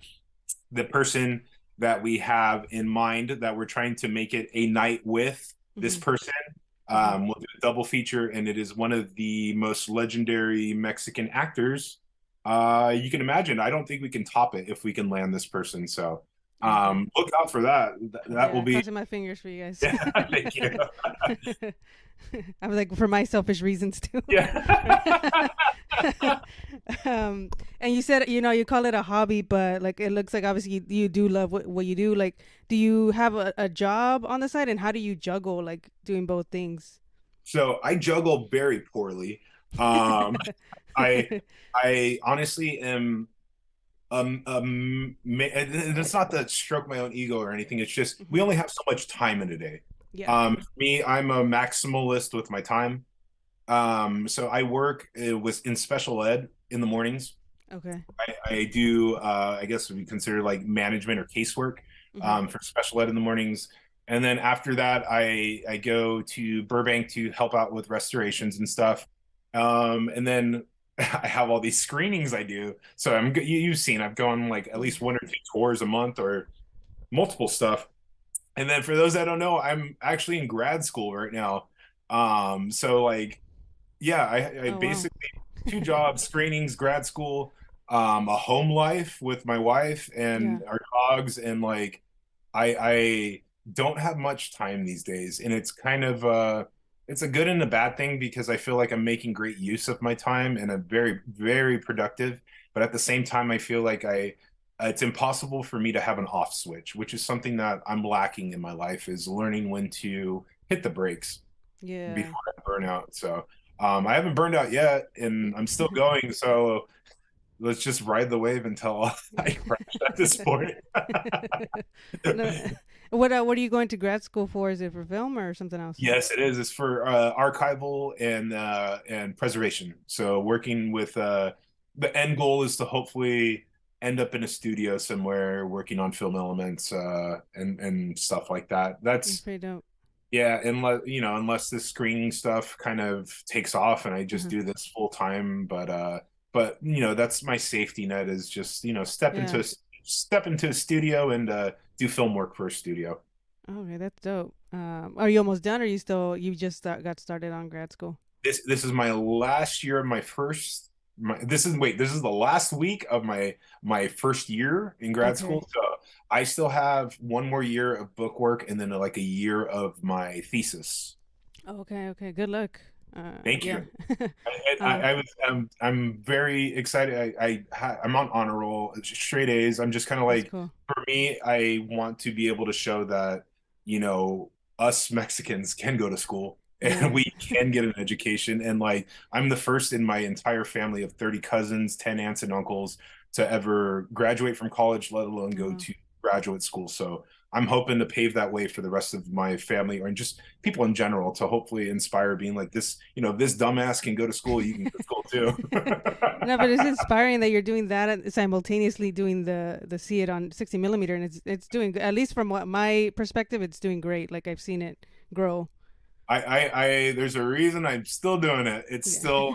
Speaker 3: the person that we have in mind that we're trying to make it a night with this person. We'll do a double feature, and it is one of the most legendary Mexican actors you can imagine. I don't think we can top it if we can land this person. So look out for that. That will be
Speaker 2: crossing my fingers for you guys.
Speaker 3: Yeah, thank you.
Speaker 2: I was like, for my selfish reasons too.
Speaker 3: Yeah.
Speaker 2: And you said, you call it a hobby, but like it looks like obviously you do love what you do. Like, do you have a job on the side, and how do you juggle like doing both things?
Speaker 3: So I juggle very poorly. I honestly am. It's not to stroke my own ego or anything. It's just we only have so much time in a day. For me, I'm a maximalist with my time. So I work in special ed in the mornings.
Speaker 2: Okay.
Speaker 3: I do, I guess we consider like management or casework for special ed in the mornings. And then after that, I go to Burbank to help out with restorations and stuff. And then I have all these screenings I do. So you've seen, I've gone like at least 1 or 2 tours a month or multiple stuff. And then for those that don't know, I'm actually in grad school right now. So like, yeah, I basically 2 jobs, screenings, grad school, a home life with my wife and our dogs. And like, I don't have much time these days. And it's kind of, it's a good and a bad thing, because I feel like I'm making great use of my time and I'm very, very productive. But at the same time, I feel like it's impossible for me to have an off switch, which is something that I'm lacking in my life, is learning when to hit the brakes before I burn out. So I haven't burned out yet, and I'm still going. So let's just ride the wave until I crash at this point.
Speaker 2: What are you going to grad school for? Is it for film or something else?
Speaker 3: Yes, it is. It's for archival and preservation. So working with the end goal is to hopefully end up in a studio somewhere working on film elements and stuff like that. That's
Speaker 2: pretty dope.
Speaker 3: Yeah, unless this screening stuff kind of takes off and I just do this full time, but that's my safety net, is just step into a studio and do film work for a studio.
Speaker 2: Okay, that's dope. Are you almost done, or you just got started on grad school?
Speaker 3: This is my last year of my first. This is the last week of my first year in grad school. So I still have 1 more year of book work and then like a year of my thesis.
Speaker 2: Okay. Good luck.
Speaker 3: Thank you. I'm very excited. I'm on honor roll, straight A's. I'm just kind of like,
Speaker 2: cool.
Speaker 3: For me, I want to be able to show that us Mexicans can go to school and we can get an education. And like, I'm the first in my entire family of 30 cousins, 10 aunts and uncles to ever graduate from college, let alone go to graduate school. So I'm hoping to pave that way for the rest of my family, or just people in general, to hopefully inspire, being like, this, this dumbass can go to school, you can go to school too.
Speaker 2: No, but it's inspiring that you're doing that and simultaneously doing the see it on 60 millimeter, and it's doing, at least from what my perspective, it's doing great. Like, I've seen it grow.
Speaker 3: I there's a reason I'm still doing it. It's still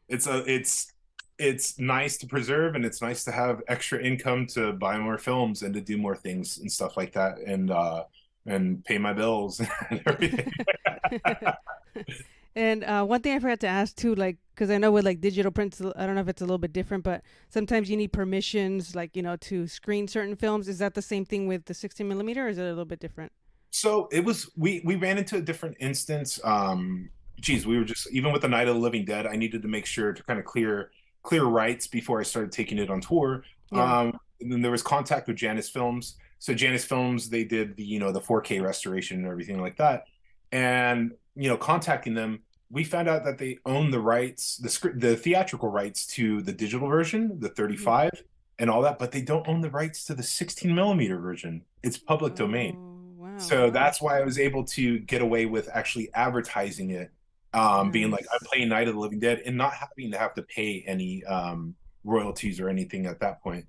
Speaker 3: it's it's nice to preserve, and it's nice to have extra income to buy more films and to do more things and stuff like that, and pay my bills and everything.
Speaker 2: And one thing I forgot to ask too, like, because I know with like digital prints, I don't know if it's a little bit different, but sometimes you need permissions, like, to screen certain films. Is that the same thing with the 16 millimeter, or is it a little bit different?
Speaker 3: So it was we ran into a different instance. Geez, we were just even with the Night of the Living Dead, I needed to make sure to kind of clear rights before I started taking it on tour.
Speaker 2: Yeah.
Speaker 3: And then there was contact with Janus Films. So Janus Films, they did the 4K restoration and everything like that. And contacting them, we found out that they own the rights, the theatrical rights to the digital version, the 35, and all that, but they don't own the rights to the 16 millimeter version. It's public domain.
Speaker 2: Oh, wow.
Speaker 3: So that's why I was able to get away with actually advertising it, being like, I'm
Speaker 2: Nice.
Speaker 3: playing Night of the Living Dead, and not having to have to pay any royalties or anything at that point.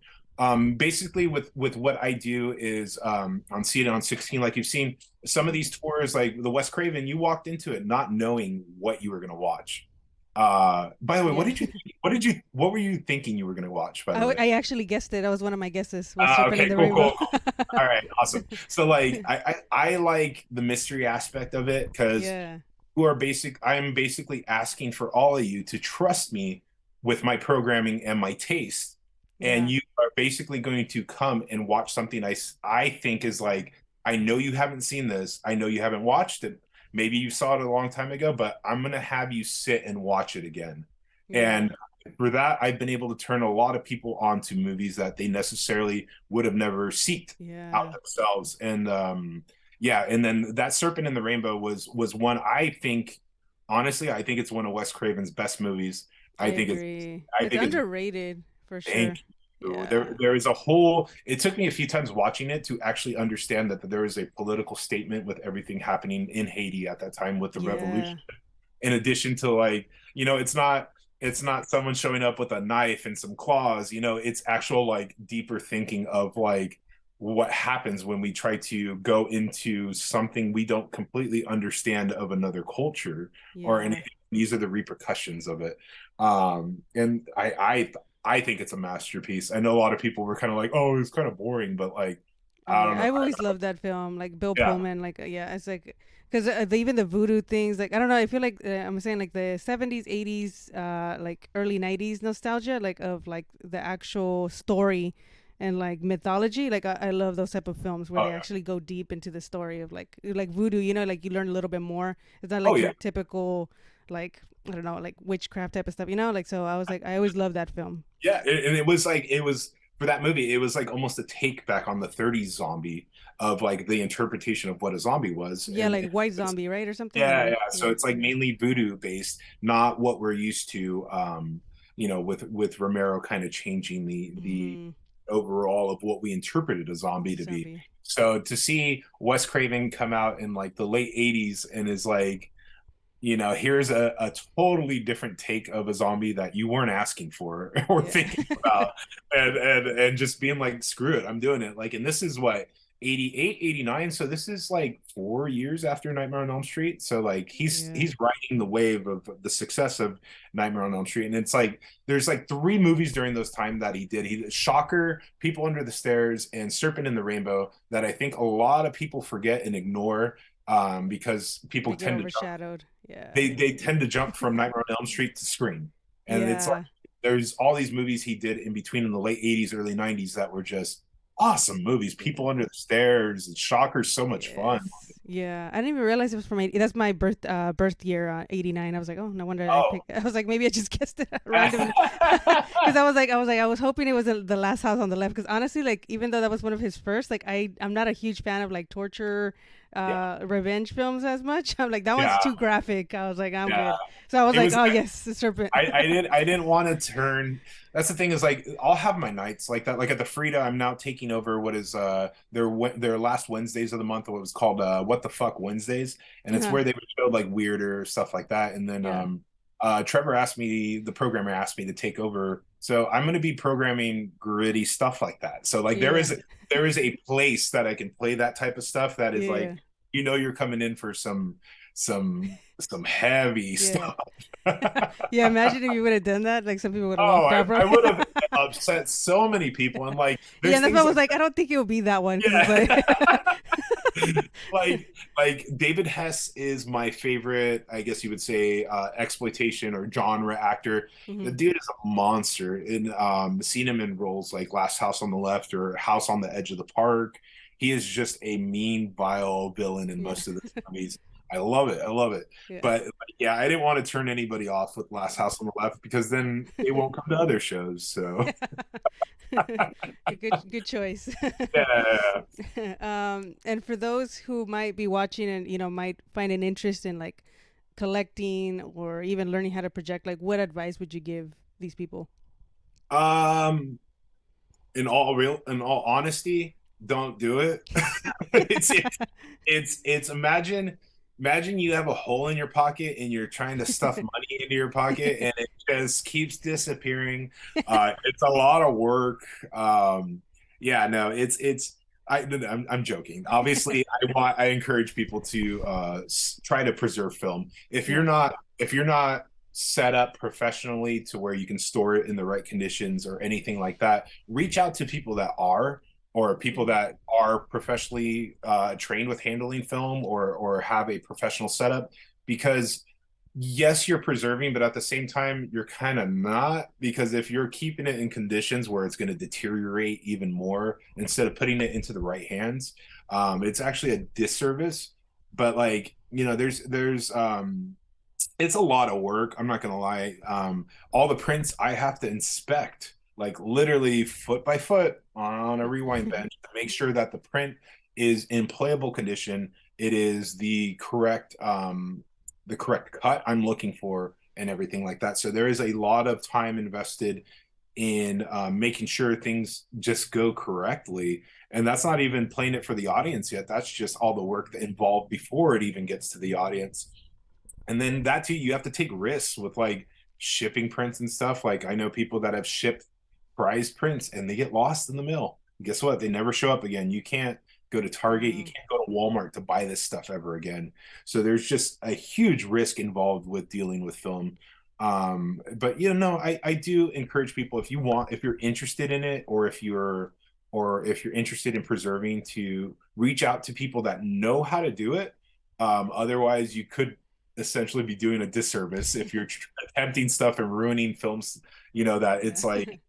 Speaker 3: Basically, with what I do is on See It on 16, like you've seen some of these tours, like the Wes Craven, you walked into it not knowing what you were going to watch. By the way,
Speaker 2: Yeah.
Speaker 3: what were you thinking you were going to watch, by the way?
Speaker 2: I actually guessed it. That was one of my guesses. Was Serpent in
Speaker 3: Okay,
Speaker 2: the
Speaker 3: cool,
Speaker 2: Rainbow.
Speaker 3: cool, cool. All right, awesome. So like I like the mystery aspect of it, because
Speaker 2: Yeah.
Speaker 3: I am basically asking for all of you to trust me with my programming and my taste. And
Speaker 2: Yeah.
Speaker 3: you are basically going to come and watch something I think is like, I know you haven't seen this. I know you haven't watched it. Maybe you saw it a long time ago, but I'm going to have you sit and watch it again.
Speaker 2: Yeah.
Speaker 3: And for that, I've been able to turn a lot of people on to movies that they necessarily would have never seeked out
Speaker 2: Yeah.
Speaker 3: themselves. And yeah, and then that Serpent in the Rainbow was one, I think, honestly, I think it's one of Wes Craven's best movies.
Speaker 2: I
Speaker 3: I think it's
Speaker 2: agree.
Speaker 3: I
Speaker 2: It's
Speaker 3: think it's
Speaker 2: underrated for sure.
Speaker 3: thank you.
Speaker 2: Yeah.
Speaker 3: There is a whole, it took me a few times watching it to actually understand that there is a political statement with everything happening in Haiti at that time with the
Speaker 2: Yeah.
Speaker 3: revolution, in addition to, like, it's not someone showing up with a knife and some claws. It's actual, like, deeper thinking of, like, what happens when we try to go into something we don't completely understand of another culture, or
Speaker 2: Yeah.
Speaker 3: these are the repercussions of it. And I think it's a masterpiece. I know a lot of people were kind of like, oh, it's kind of boring, but like,
Speaker 2: Oh
Speaker 3: I don't
Speaker 2: yeah,
Speaker 3: know.
Speaker 2: I've always loved that film. Like Bill
Speaker 3: Yeah.
Speaker 2: Pullman, like yeah, it's like because even the voodoo things, like I don't know, I feel like I'm saying like the 70s, 80s, like early 90s nostalgia, like of like the actual story and like mythology. Like I love those type of films where
Speaker 3: Oh
Speaker 2: they
Speaker 3: yeah.
Speaker 2: actually go deep into the story of like voodoo. Like you learn a little bit more. It's not
Speaker 3: Oh
Speaker 2: like
Speaker 3: yeah.
Speaker 2: your typical like I don't know like witchcraft type of stuff. Like so I was like I always loved that film.
Speaker 3: Yeah. And it was like, it was for that movie, it was like almost a take back on the 30s zombie, of like the interpretation of what a zombie was.
Speaker 2: Yeah, like
Speaker 3: And
Speaker 2: White Zombie, right, or something,
Speaker 3: yeah,
Speaker 2: or
Speaker 3: yeah. So
Speaker 2: yeah.
Speaker 3: it's like mainly voodoo based, not what we're used to. With Romero kind of changing the
Speaker 2: Mm-hmm.
Speaker 3: overall of what we interpreted a zombie to be.
Speaker 2: Zombie.
Speaker 3: So to see Wes Craven come out in like the late 80s and is like, here's a totally different take of a zombie that you weren't asking for or
Speaker 2: Yeah.
Speaker 3: thinking about, and just being like, screw it, I'm doing it. Like, and this is what, 88, 89. So this is like 4 years after Nightmare on Elm Street. So like he's
Speaker 2: Yeah.
Speaker 3: he's riding the wave of the success of Nightmare on Elm Street. And it's like there's like three movies during those time that he did. He did Shocker, People Under the Stairs, and Serpent in the Rainbow, that I think a lot of people forget and ignore, because people
Speaker 2: They get
Speaker 3: tend to jump,
Speaker 2: overshadowed. Yeah.
Speaker 3: they tend to jump from Nightmare on Elm Street to Scream. And it's like
Speaker 2: Yeah.
Speaker 3: there's all these movies he did in between in the late 80s, early 90s that were just awesome movies. People Under the Stairs and Shocker's so much fun.
Speaker 2: Yes. Yeah. I didn't even realize it was from 80. That's my birth year, 89. I was like, oh, no wonder I
Speaker 3: Oh.
Speaker 2: picked. I was like, maybe I just guessed it randomly. Because I was hoping it was the Last House on the Left. Because honestly, like, even though that was one of his first, like, I'm not a huge fan of like torture,
Speaker 3: Yeah.
Speaker 2: revenge films as much. I'm like, that one's
Speaker 3: Yeah.
Speaker 2: too graphic. I was like, I'm
Speaker 3: Yeah.
Speaker 2: good. So I was
Speaker 3: It
Speaker 2: like,
Speaker 3: was
Speaker 2: oh yes, the serpent.
Speaker 3: I didn't want to turn. That's the thing, is like I'll have my nights like that. Like at the Frida, I'm now taking over what is their last Wednesdays of the month, what was called What the Fuck Wednesdays, and it's
Speaker 2: Uh-huh.
Speaker 3: where they would show like weirder stuff like that. And then
Speaker 2: Yeah.
Speaker 3: the programmer asked me to take over. So I'm going to be programming gritty stuff like that. So like there
Speaker 2: Yeah.
Speaker 3: is there is a place that I can play that type of stuff that is
Speaker 2: Yeah.
Speaker 3: like, you're coming in for some some heavy
Speaker 2: Yeah.
Speaker 3: stuff.
Speaker 2: Yeah, imagine if you would have done that. Like some people would have
Speaker 3: Oh,
Speaker 2: walked out, bro.
Speaker 3: I would have upset so many people. And like,
Speaker 2: Yeah,
Speaker 3: there's
Speaker 2: and that's why I
Speaker 3: things
Speaker 2: was
Speaker 3: like,
Speaker 2: like, I don't think it will be that one because it's
Speaker 3: yeah.
Speaker 2: like,
Speaker 3: like David Hess is my favorite, I guess you would say, exploitation or genre actor. The
Speaker 2: Mhm.
Speaker 3: dude is a monster. In seen him in roles like Last House on the Left or House on the Edge of the Park. He is just a mean, vile villain in
Speaker 2: Yeah,
Speaker 3: most of the movies. I love it. I love it.
Speaker 2: yeah.
Speaker 3: But yeah, I didn't want to turn anybody off with Last House on the Left because then they won't come to other shows. So
Speaker 2: Good choice.
Speaker 3: yeah.
Speaker 2: And for those who might be watching and might find an interest in like collecting or even learning how to project, like what advice would you give these people?
Speaker 3: Um, in all honesty, don't do it. it's, it's imagine you have a hole in your pocket and you're trying to stuff money into your pocket and it just keeps disappearing. It's a lot of work. Yeah, no, I'm joking. Obviously, I encourage people to try to preserve film.
Speaker 2: Yeah.
Speaker 3: If you're not set up professionally to where you can store it in the right conditions or anything like that, reach out to people that are, or people
Speaker 2: Mhm.
Speaker 3: that are professionally trained with handling film or have a professional setup, because yes, you're preserving, but at the same time you're kind of not, because if you're keeping it in conditions where it's going to deteriorate even more instead of putting it into the right hands, it's actually a disservice. But like, there's it's a lot of work. I'm not gonna lie. All the prints I have to inspect, like literally foot by foot on a rewind bench to make sure that the print is in playable condition. It is the correct cut I'm looking for and everything like that. So there is a lot of time invested in making sure things just go correctly. And that's not even playing it for the audience yet. That's just all the work that involved before it even gets to the audience. And then that too, you have to take risks with like shipping prints and stuff. Like I know people that have shipped prize prints and they get lost in the mail. Guess what? They never show up again. You can't go to Target, you
Speaker 2: Wow.
Speaker 3: can't go to Walmart to buy this stuff ever again. So there's just a huge risk involved with dealing with film. But I do encourage people, if you're interested in it, or if you're interested in preserving, to reach out to people that know how to do it. Otherwise you could essentially be doing a disservice if you're attempting stuff and ruining films, that
Speaker 2: Yeah.
Speaker 3: it's like,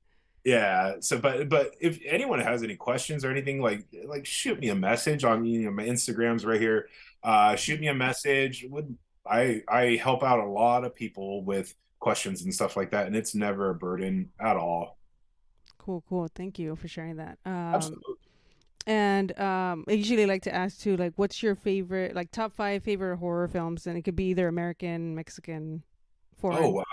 Speaker 3: yeah. So but if anyone has any questions or anything, like shoot me a message on, my Instagram's right here. Shoot me a message. Would I help out a lot of people with questions and stuff like that, and it's never a burden at all.
Speaker 2: Cool, cool. Thank you for sharing that.
Speaker 3: Absolutely.
Speaker 2: And I usually like to ask too, like, what's your favorite, like, top five favorite horror films, and it could be either American, Mexican,
Speaker 3: Oh
Speaker 2: foreign.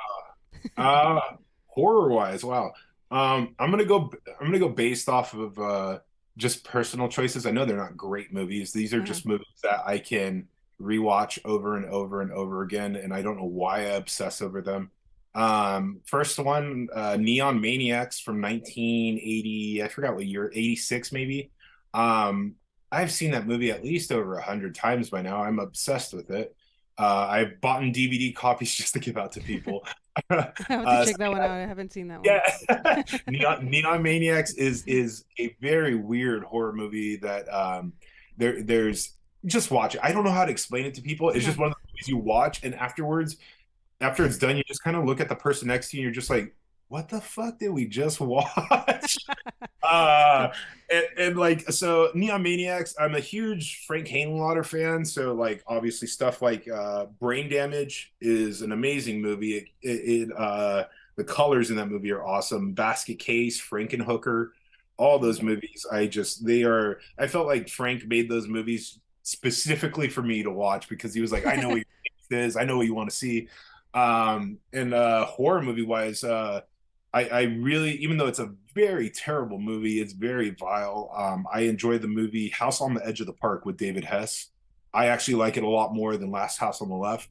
Speaker 3: wow. Horror wise, wow. I'm gonna go based off of just personal choices. I know they're not great movies. These are
Speaker 2: Uh huh.
Speaker 3: just movies that I can rewatch over and over and over again, and I don't know why I obsess over them. First one, Neon Maniacs from 1980. I forgot what year, 86 maybe. Um, I've seen that movie at least over 100 times by now. I'm obsessed with it. I've bought in DVD copies just to give out to people.
Speaker 2: I have to
Speaker 3: So
Speaker 2: check that one out. I haven't seen that one.
Speaker 3: yeah, Neon Maniacs is a very weird horror movie that there's just watch it. I don't know how to explain it to people.
Speaker 2: Uh
Speaker 3: It's
Speaker 2: huh.
Speaker 3: just one of the movies you watch, and afterwards, after it's done, you just kind of look at the person next to you, and you're just like, "What the fuck did we just watch?" uh and like, so Neon Maniacs, I'm a huge Frank Henenlotter fan, so like obviously stuff like Brain Damage is an amazing movie. The colors in that movie are awesome. Basket Case, Frankenhooker, all those
Speaker 2: Mhm.
Speaker 3: movies, I felt like Frank made those movies specifically for me to watch, because he was like, I know what your taste is, I know what you want to see. And horror movie wise, I really, even though it's a very terrible movie, it's very vile. I enjoy the movie House on the Edge of the Park with David Hess. I actually like it a lot more than Last House on the Left.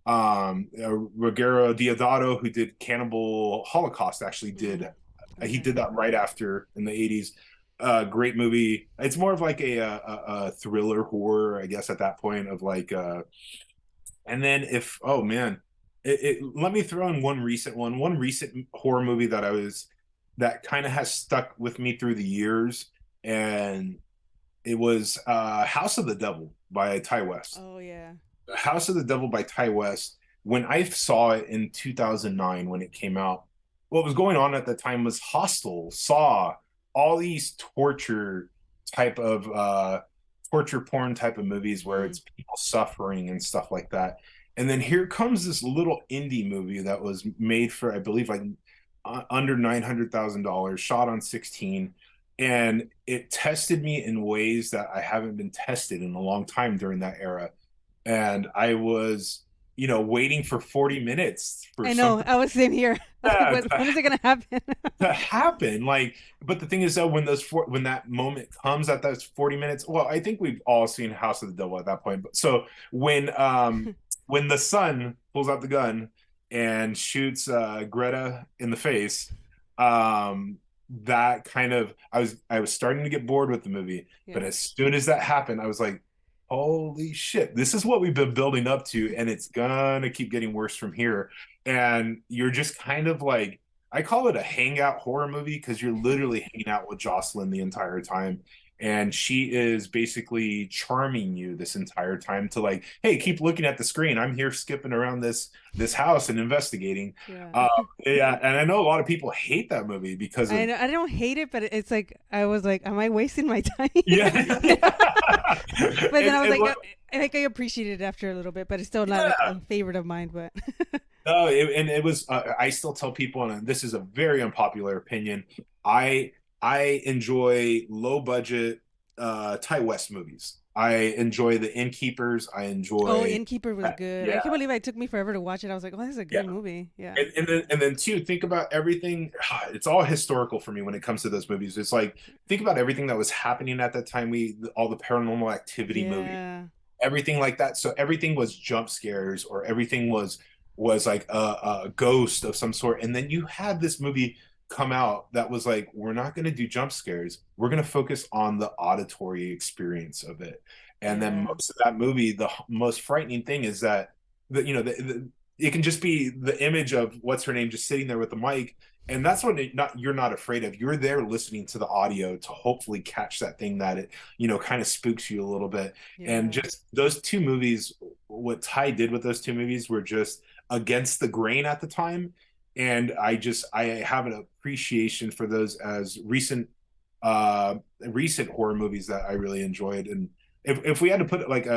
Speaker 3: Ruggero Deodato, who did Cannibal Holocaust, actually did.
Speaker 2: Mm.
Speaker 3: He
Speaker 2: Okay.
Speaker 3: did that right after in the 80s. Great movie. It's more of like a thriller horror, I guess, at that point, of like And then if oh man, let me throw in one recent horror movie that kind of has stuck with me through the years, and it was House of the Devil by Ty West.
Speaker 2: Oh yeah.
Speaker 3: House of the Devil by Ty West. When I saw it in 2009 when it came out, what was going on at the time was Hostel, Saw, all these type of torture porn type of movies where
Speaker 2: Mm.
Speaker 3: it's people suffering and stuff like that. And then here comes this little indie movie that was made for, I believe, like under $900,000, shot on 16, and it tested me in ways that I haven't been tested in a long time during that era. And I was, waiting for 40 minutes for
Speaker 2: I know.
Speaker 3: something
Speaker 2: I was same here. I was like,
Speaker 3: to,
Speaker 2: when is it gonna happen?
Speaker 3: to happen. Like, but the thing is that when that moment comes at those 40 minutes, well, I think we've all seen House of the Devil at that point. But so when the son pulls out the gun and shoots Greta in the face, that kind of I was starting to get bored with the movie.
Speaker 2: Yeah.
Speaker 3: But as soon as that happened, I was like, holy shit, this is what we've been building up to, and it's gonna keep getting worse from here. And you're just kind of like, I call it a hangout horror movie because you're literally hanging out with Jocelyn the entire time. And she is basically charming you this entire time to like, hey, keep looking at the screen. I'm here skipping around this house and investigating.
Speaker 2: Yeah.
Speaker 3: Yeah, and I know a lot of people hate that movie because of
Speaker 2: I don't hate it, but it's like I was like, am I wasting my time?
Speaker 3: yeah.
Speaker 2: But then I was
Speaker 3: And
Speaker 2: like, I think I appreciated it after a little bit, but it's still not like a favorite of mine. But
Speaker 3: no, and it was. I still tell people, and this is a very unpopular opinion. I enjoy low budget Ty West movies. I enjoy The Innkeepers. I enjoy.
Speaker 2: Innkeeper was good. I
Speaker 3: Yeah,
Speaker 2: can't believe it took me forever to watch it. I was like, oh, this is a
Speaker 3: yeah.
Speaker 2: good movie. Yeah.
Speaker 3: And then too, think about everything. It's all historical for me when it comes to those movies. It's like think about everything that was happening at that time. All the Paranormal Activity movies,
Speaker 2: Yeah.
Speaker 3: everything like that. So everything was jump scares, or everything was like a ghost of some sort. And then you had this movie come out that was like, we're not going to do jump scares. We're going to focus on the auditory experience of it. And then
Speaker 2: Yeah.
Speaker 3: most of that movie, the most frightening thing is that it can just be the image of what's her name just sitting there with the mic, and that's what you're not afraid of. You're there listening to the audio to hopefully catch that thing that it kind of spooks you a little bit. And
Speaker 2: Yeah.
Speaker 3: just those two movies, what Ty did with those two movies were just against the grain at the time. And I have an appreciation for those as recent horror movies that I really enjoyed. And if we had to put it like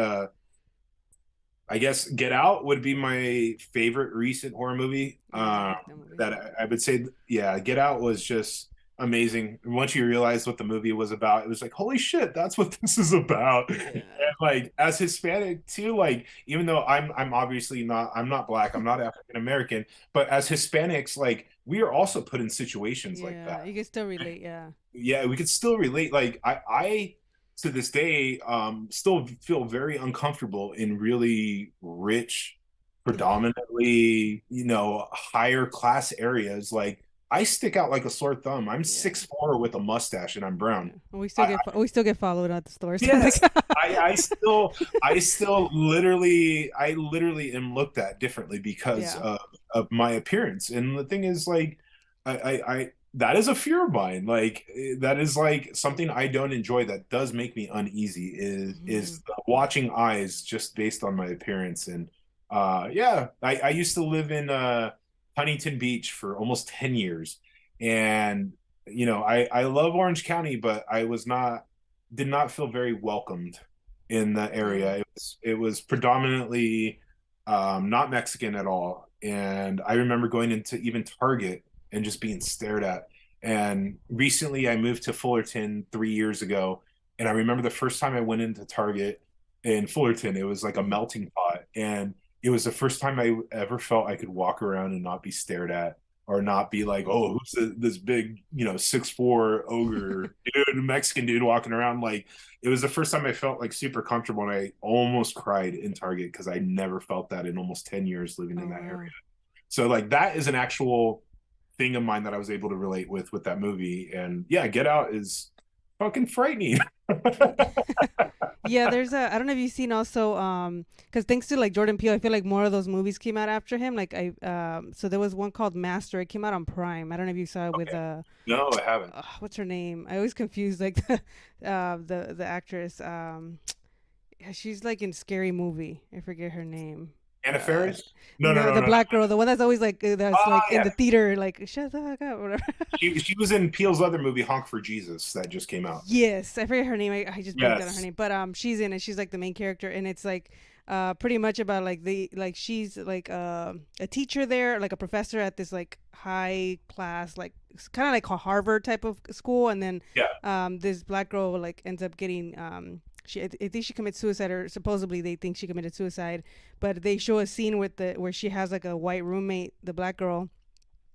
Speaker 3: I guess Get Out would be my favorite recent horror movie.
Speaker 2: Yeah, I like that movie.
Speaker 3: That I would say, yeah, Get Out was just amazing. And once you realize what the movie was about, it was like, holy shit, that's what this is about.
Speaker 2: Yeah.
Speaker 3: And like as Hispanic too, like even though I'm obviously not, I'm not black, I'm not African American, but as Hispanics, like we are also put in situations like
Speaker 2: Yeah.
Speaker 3: that.
Speaker 2: You can still relate. Yeah.
Speaker 3: Yeah, we could still relate. Like I to this day still feel very uncomfortable in really rich, predominantly higher class areas. Like I stick out like a sore thumb. I'm
Speaker 2: Yeah.
Speaker 3: 6'4" with a mustache and I'm brown.
Speaker 2: And we still get followed at the stores.
Speaker 3: Yes, I still literally am looked at differently because
Speaker 2: Yeah.
Speaker 3: of my appearance. And the thing is, like, I that is a fear of mine. Like that is like something I don't enjoy. That does make me uneasy. Is watching eyes just based on my appearance. And yeah, I used to live in Huntington Beach for almost 10 years, and I love Orange County, but did not feel very welcomed in the area. It was predominantly not Mexican at all. And I remember going into even Target and just being stared at. And recently I moved to Fullerton 3 years ago. And I remember the first time I went into Target in Fullerton, it was like a melting pot. And it was the first time I ever felt I could walk around and not be stared at, or not be like, oh, who's this big, 6'4" ogre dude, Mexican dude walking around. Like, it was the first time I felt like super comfortable, and I almost cried in Target because I never felt that in almost 10 years living in that area. So like that is an actual thing of mine that I was able to relate with that movie. And yeah, Get Out is fucking frightening.
Speaker 2: Yeah, there's a I don't know if you've seen also because thanks to like Jordan Peele, I feel like more of those movies came out after him. Like I so there was one called Master. It came out on Prime. I don't know if you saw it with
Speaker 3: Okay. No, I haven't.
Speaker 2: what's her name? I always confuse like the actress. Yeah, she's like in Scary Movie. I forget her name.
Speaker 3: Anna
Speaker 2: Uh,
Speaker 3: Faris? No, no,
Speaker 2: no,
Speaker 3: no,
Speaker 2: the
Speaker 3: no.
Speaker 2: black girl, the one that's always like that's
Speaker 3: Ah,
Speaker 2: like in
Speaker 3: yeah.
Speaker 2: the theater, like shut the fuck up, whatever.
Speaker 3: She was in Peele's other movie, Honk for Jesus, that just came out.
Speaker 2: Yes, I forget her name. I just blanked out on her
Speaker 3: Yes.
Speaker 2: name, but she's in it. She's like the main character, and it's like pretty much about like the like she's like a teacher there, like a professor at this like high class like kind of like a Harvard type of school, and then
Speaker 3: Yeah.
Speaker 2: this black girl like ends up getting I think she commits suicide, or supposedly they think she committed suicide, but they show a scene with the where she has like a white roommate, the black girl,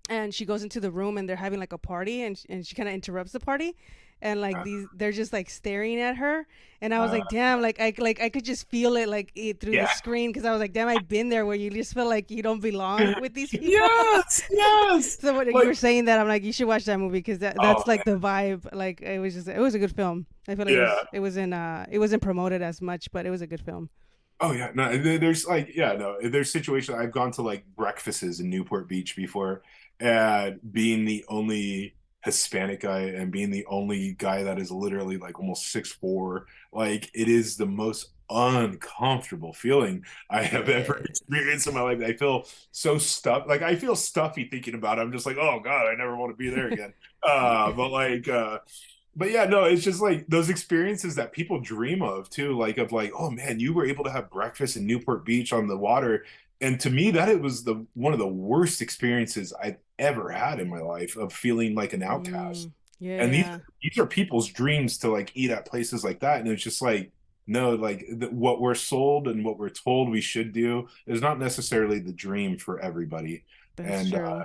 Speaker 2: and she goes into the room and they're having like a party, and she kind of interrupts the party, and like
Speaker 3: Uh,
Speaker 2: they're just like staring at her, and I was
Speaker 3: uh,
Speaker 2: like damn, like I could just feel it like through the
Speaker 3: yeah.
Speaker 2: screen, because I was like damn, I've been there where you just feel like you don't belong with these people.
Speaker 3: Yes, yes.
Speaker 2: So when you
Speaker 3: Like,
Speaker 2: were saying that, I'm like, you should watch that movie, because
Speaker 3: oh
Speaker 2: that's like
Speaker 3: man,
Speaker 2: the vibe. Like it was a good film. I feel like
Speaker 3: yeah.
Speaker 2: it wasn't promoted as much, but it was a good film.
Speaker 3: Oh yeah, no, there's like yeah, no, there's situations I've gone to like breakfasts in Newport Beach before, and being the only Hispanic guy and being the only guy that is literally like almost 6'4", like it is the most uncomfortable feeling I have ever
Speaker 2: Yeah.
Speaker 3: experienced in my life. I feel so stuffed, like I feel stuffy thinking about it. I'm just like, oh God, I never want to be there again. But like but yeah, no, it's just like those experiences that people dream of too, like of like, oh man, you were able to have breakfast in Newport Beach on the water. And to me, that it was the one of the worst experiences I've ever had in my life of feeling like an outcast.
Speaker 2: Yeah,
Speaker 3: And
Speaker 2: yeah,
Speaker 3: these are people's dreams to like eat at places like that. And it's just like, no, like what we're sold and what we're told we should do is not necessarily the dream for everybody.
Speaker 2: that's
Speaker 3: And
Speaker 2: true.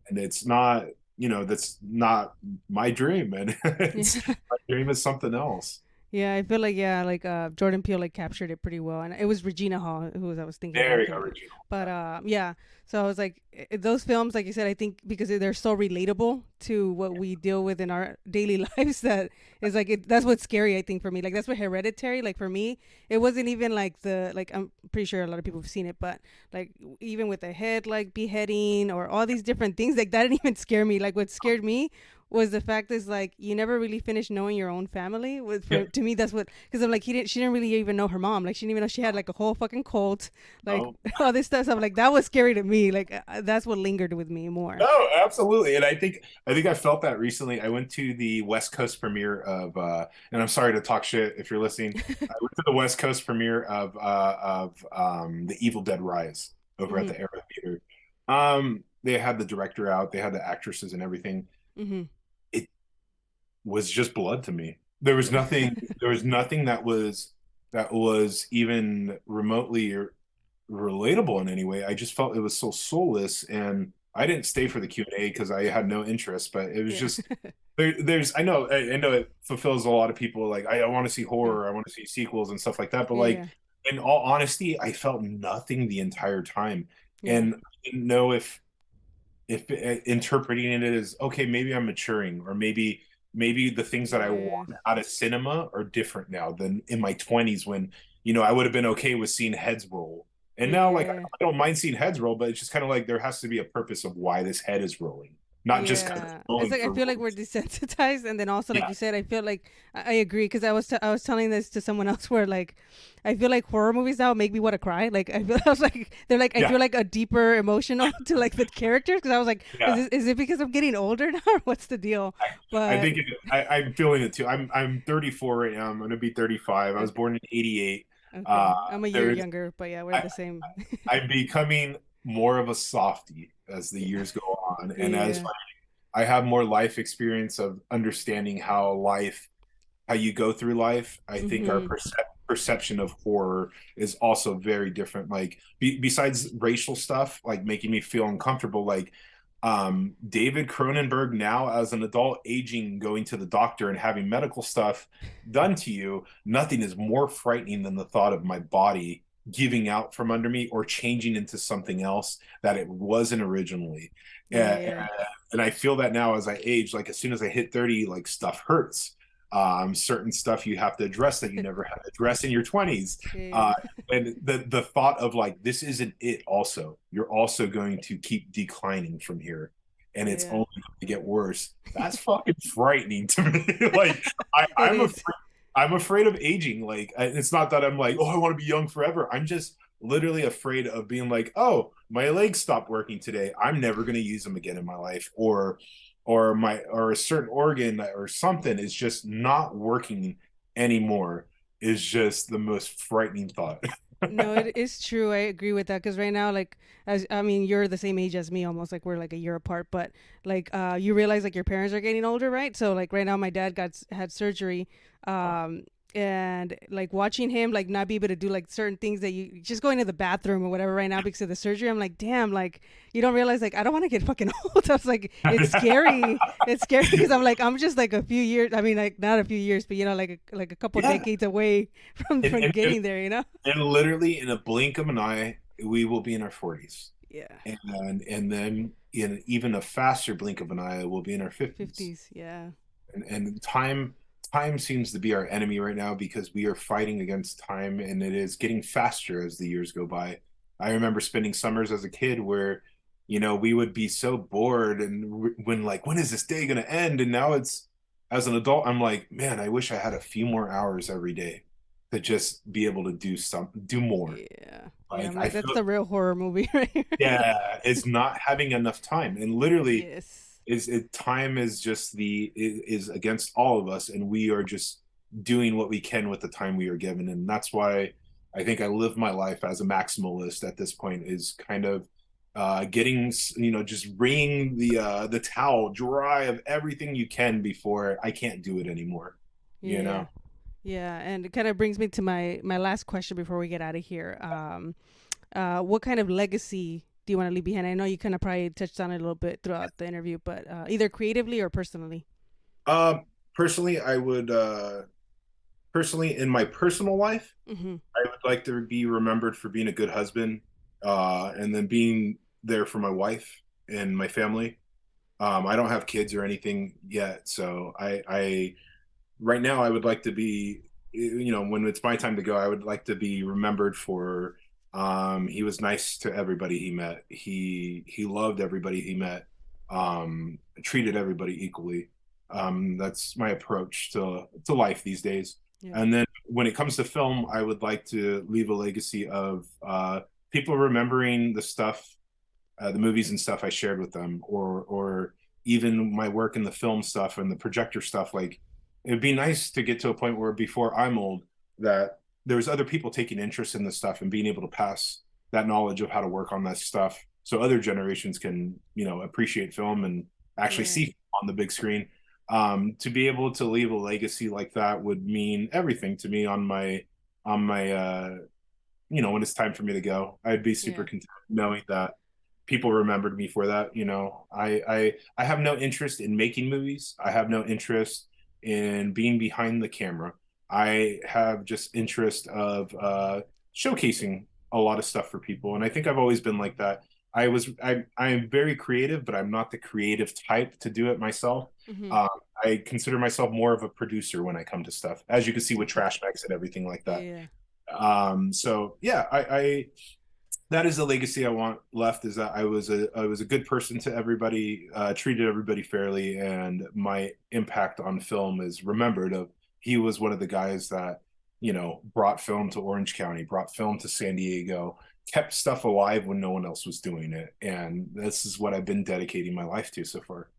Speaker 3: and it's not, that's not my dream, and it's
Speaker 2: Yeah.
Speaker 3: my dream is something else.
Speaker 2: Yeah, I feel like yeah, like Jordan Peele like captured it pretty well, and it was Regina Hall who was I was thinking
Speaker 3: Very
Speaker 2: about,
Speaker 3: original.
Speaker 2: but yeah. So I was like, those films, like you said, I think because they're so relatable to what we deal with in our daily lives, that is like that's what's scary. I think for me, like that's what Hereditary, like for me, it wasn't even like the like I'm pretty sure a lot of people have seen it, but like even with the head like beheading or all these different things, like that didn't even scare me. Like what scared me was the fact is like you never really finish knowing your own family. With for
Speaker 3: Yeah.
Speaker 2: to me that's what, because I'm like she didn't really even know her mom. Like she didn't even know she had like a whole fucking cult, like
Speaker 3: No.
Speaker 2: all this stuff. So I'm like that was scary to me. Like that's what lingered with me more.
Speaker 3: No, absolutely. And I think I felt that recently. I went to the West Coast premiere of and I'm sorry to talk shit if you're listening. I went to the West Coast premiere of The Evil Dead Rise over at
Speaker 2: Mhm.
Speaker 3: the Arrow Theater. They had the director out, they had the actresses and everything.
Speaker 2: Mhm.
Speaker 3: It was just blood to me. There was nothing that was even remotely relatable in any way. I just felt it was so soulless, and I didn't stay for the Q&A because I had no interest. But it was
Speaker 2: Yeah.
Speaker 3: just there's I know it fulfills a lot of people. Like I want to see
Speaker 2: Mm.
Speaker 3: horror, I want to see sequels and stuff like that. But
Speaker 2: Yeah.
Speaker 3: like
Speaker 2: Yeah.
Speaker 3: in all honesty, I felt nothing the entire time,
Speaker 2: Yeah.
Speaker 3: and I didn't know if interpreting it as okay, maybe I'm maturing, or maybe the things that I
Speaker 2: Yeah.
Speaker 3: want out of cinema are different now than in my 20s when I would have been okay with seeing heads roll. And now like
Speaker 2: Yeah.
Speaker 3: I don't mind seeing heads roll, but it's just kind of like there has to be a purpose of why this head is rolling, not just because it's
Speaker 2: Yeah, it's
Speaker 3: rolling
Speaker 2: like I
Speaker 3: for
Speaker 2: feel like we're
Speaker 3: rolling.
Speaker 2: desensitized, and then also like
Speaker 3: Yeah,
Speaker 2: you said, I feel like I agree, because I was telling this to someone else where like I feel like horror movies now make me want to cry. Like I feel I was like they're like I
Speaker 3: yeah,
Speaker 2: feel like a deeper emotional to like the characters, because I was like
Speaker 3: yeah.
Speaker 2: is it because I'm getting older now, or what's the deal?
Speaker 3: I
Speaker 2: But
Speaker 3: think I'm feeling it too. I'm 34 right now. I'm going to be 35. I was
Speaker 2: okay,
Speaker 3: born in '88.
Speaker 2: okay,
Speaker 3: Uh,
Speaker 2: I'm a year
Speaker 3: there's
Speaker 2: younger, but yeah, we're
Speaker 3: I,
Speaker 2: the same.
Speaker 3: I'm becoming more of a softie as the years go on, and as
Speaker 2: Yeah.
Speaker 3: I have more life experience of understanding how you go through life. I think our
Speaker 2: Mhm.
Speaker 3: perception of horror is also very different. Like besides racial stuff, like making me feel uncomfortable, like David Cronenberg now as an adult aging, going to the doctor and having medical stuff done to you, nothing is more frightening than the thought of my body giving out from under me or changing into something else that it wasn't originally.
Speaker 2: Yeah.
Speaker 3: Uh,
Speaker 2: Yeah.
Speaker 3: and I feel that now as I age, like as soon as I hit 30, like stuff hurts. certain stuff you have to address that you never had to address in your 20s.
Speaker 2: Yeah.
Speaker 3: And the thought of like, this isn't it also. You're also going to keep declining from here. And it's
Speaker 2: Yeah.
Speaker 3: only going to get worse. That's fucking frightening to me. Like
Speaker 2: It
Speaker 3: I'm
Speaker 2: is.
Speaker 3: afraid, I'm afraid of aging. Like it's not that I'm like, oh, I want to be young forever. I'm just literally afraid of being like, oh, my legs stopped working today. I'm never going to use them again in my life, or a certain organ or something is just not working anymore. Is just the most frightening thought.
Speaker 2: No, it is true. I agree with that because right now, like, as I mean, you're the same age as me, almost like we're like a year apart. But like, you realize like your parents are getting older, right? So like right now, my dad had surgery, um, and like watching him like not be able to do like certain things that you just going to the bathroom or whatever right now because of the surgery. I'm like, damn, like you don't realize like I don't want to get fucking old. I was like, it's scary. It's scary because I'm like I'm just like a few years. I mean, like not a few years, but you know, like a couple
Speaker 3: Yeah,
Speaker 2: decades away from
Speaker 3: and,
Speaker 2: from
Speaker 3: and, and
Speaker 2: getting there. You know?
Speaker 3: and literally in a blink of an eye, we will be in our 40s,
Speaker 2: Yeah.
Speaker 3: and then in even a faster blink of an eye, we'll be in our 50s.
Speaker 2: 50s, yeah.
Speaker 3: And time seems to be our enemy right now because we are fighting against time, and it is getting faster as the years go by. I remember spending summers as a kid where we would be so bored, and when like, when is this day going to end? And now it's, as an adult, I'm like, man, I wish I had a few more hours every day to just be able to do more.
Speaker 2: Yeah. Yeah,
Speaker 3: Like
Speaker 2: I'm
Speaker 3: I
Speaker 2: like, that's
Speaker 3: feel,
Speaker 2: the real horror movie right here.
Speaker 3: yeah, it's not having enough time, and literally
Speaker 2: Yes.
Speaker 3: time is just is against all of us, and we are just doing what we can with the time we are given. And that's why I think I live my life as a maximalist at this point, is kind of getting, just wringing the towel dry of everything you can before I can't do it anymore, you
Speaker 2: Yeah.
Speaker 3: know.
Speaker 2: Yeah, and it kind of brings me to my last question before we get out of here. What kind of legacy do you want to leave behind? I know you kind of probably touched on it a little bit throughout the interview, but either creatively or personally.
Speaker 3: um Personally, I would personally, in my personal life,
Speaker 2: Mm-hmm.
Speaker 3: I would like to be remembered for being a good husband, and then being there for my wife and my family. I don't have kids or anything yet, so I right now I would like to be, when it's my time to go, I would like to be remembered for, he was nice to everybody he met. He loved everybody he met. Treated everybody equally. That's my approach to life these days.
Speaker 2: Yeah.
Speaker 3: And then when it comes to film, I would like to leave a legacy of people remembering the stuff, the movies and stuff I shared with them, or even my work in the film stuff and the projector stuff. Like, it'd be nice to get to a point where before I'm old, that there's other people taking interest in this stuff and being able to pass that knowledge of how to work on that stuff, so other generations can, appreciate film and actually
Speaker 2: Yeah.
Speaker 3: see on the big screen. To be able to leave a legacy like that would mean everything to me on my when it's time for me to go. I'd be super
Speaker 2: Yeah.
Speaker 3: content knowing that people remembered me for that. I have no interest in making movies. I have no interest in being behind the camera. I have just interest of showcasing a lot of stuff for people, and I think I've always been like that. I am very creative, but I'm not the creative type to do it myself.
Speaker 2: Mm-hmm.
Speaker 3: Um, I consider myself more of a producer when I come to stuff, as you can see with
Speaker 2: Okay.
Speaker 3: trash bags and everything like that.
Speaker 2: Yeah.
Speaker 3: So yeah, I that is the legacy I want left, is that I was a good person to everybody, treated everybody fairly, and my impact on film is remembered. Of He was one of the guys that brought film to Orange County, brought film to San Diego, kept stuff alive when no one else was doing it, and this is what I've been dedicating my life to so far.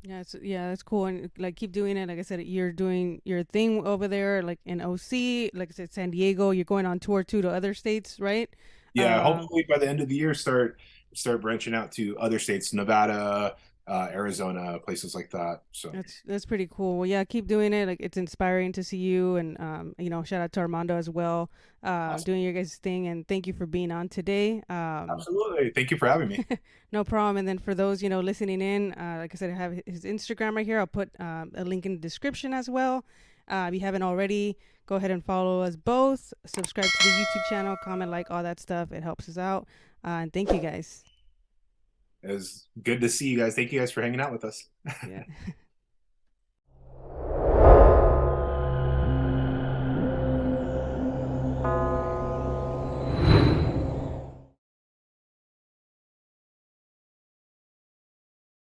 Speaker 2: Yeah, that's cool, and like keep doing it. Like I said, you're doing your thing over there, like in OC. Like I said, San Diego. You're going on tour too to other states, right?
Speaker 3: Yeah,
Speaker 2: Um,
Speaker 3: hopefully by the end of the year, start branching out to other states, Nevada, Arizona, places like that. So
Speaker 2: that's pretty cool. Well, yeah, keep doing it. Like it's inspiring to see you, and shout out to Armando as well,
Speaker 3: awesome.
Speaker 2: doing your guys' thing, and thank you for being on today.
Speaker 3: Absolutely. Thank you for having me.
Speaker 2: No problem. And then for those listening in, like I said, I have his Instagram right here. I'll put a link in the description as well. If you haven't already, go ahead and follow us both. Subscribe to the YouTube channel, comment, like, all that stuff. It helps us out. And thank you guys.
Speaker 3: It was good to see you guys. Thank you guys for hanging out with us.
Speaker 2: Yeah.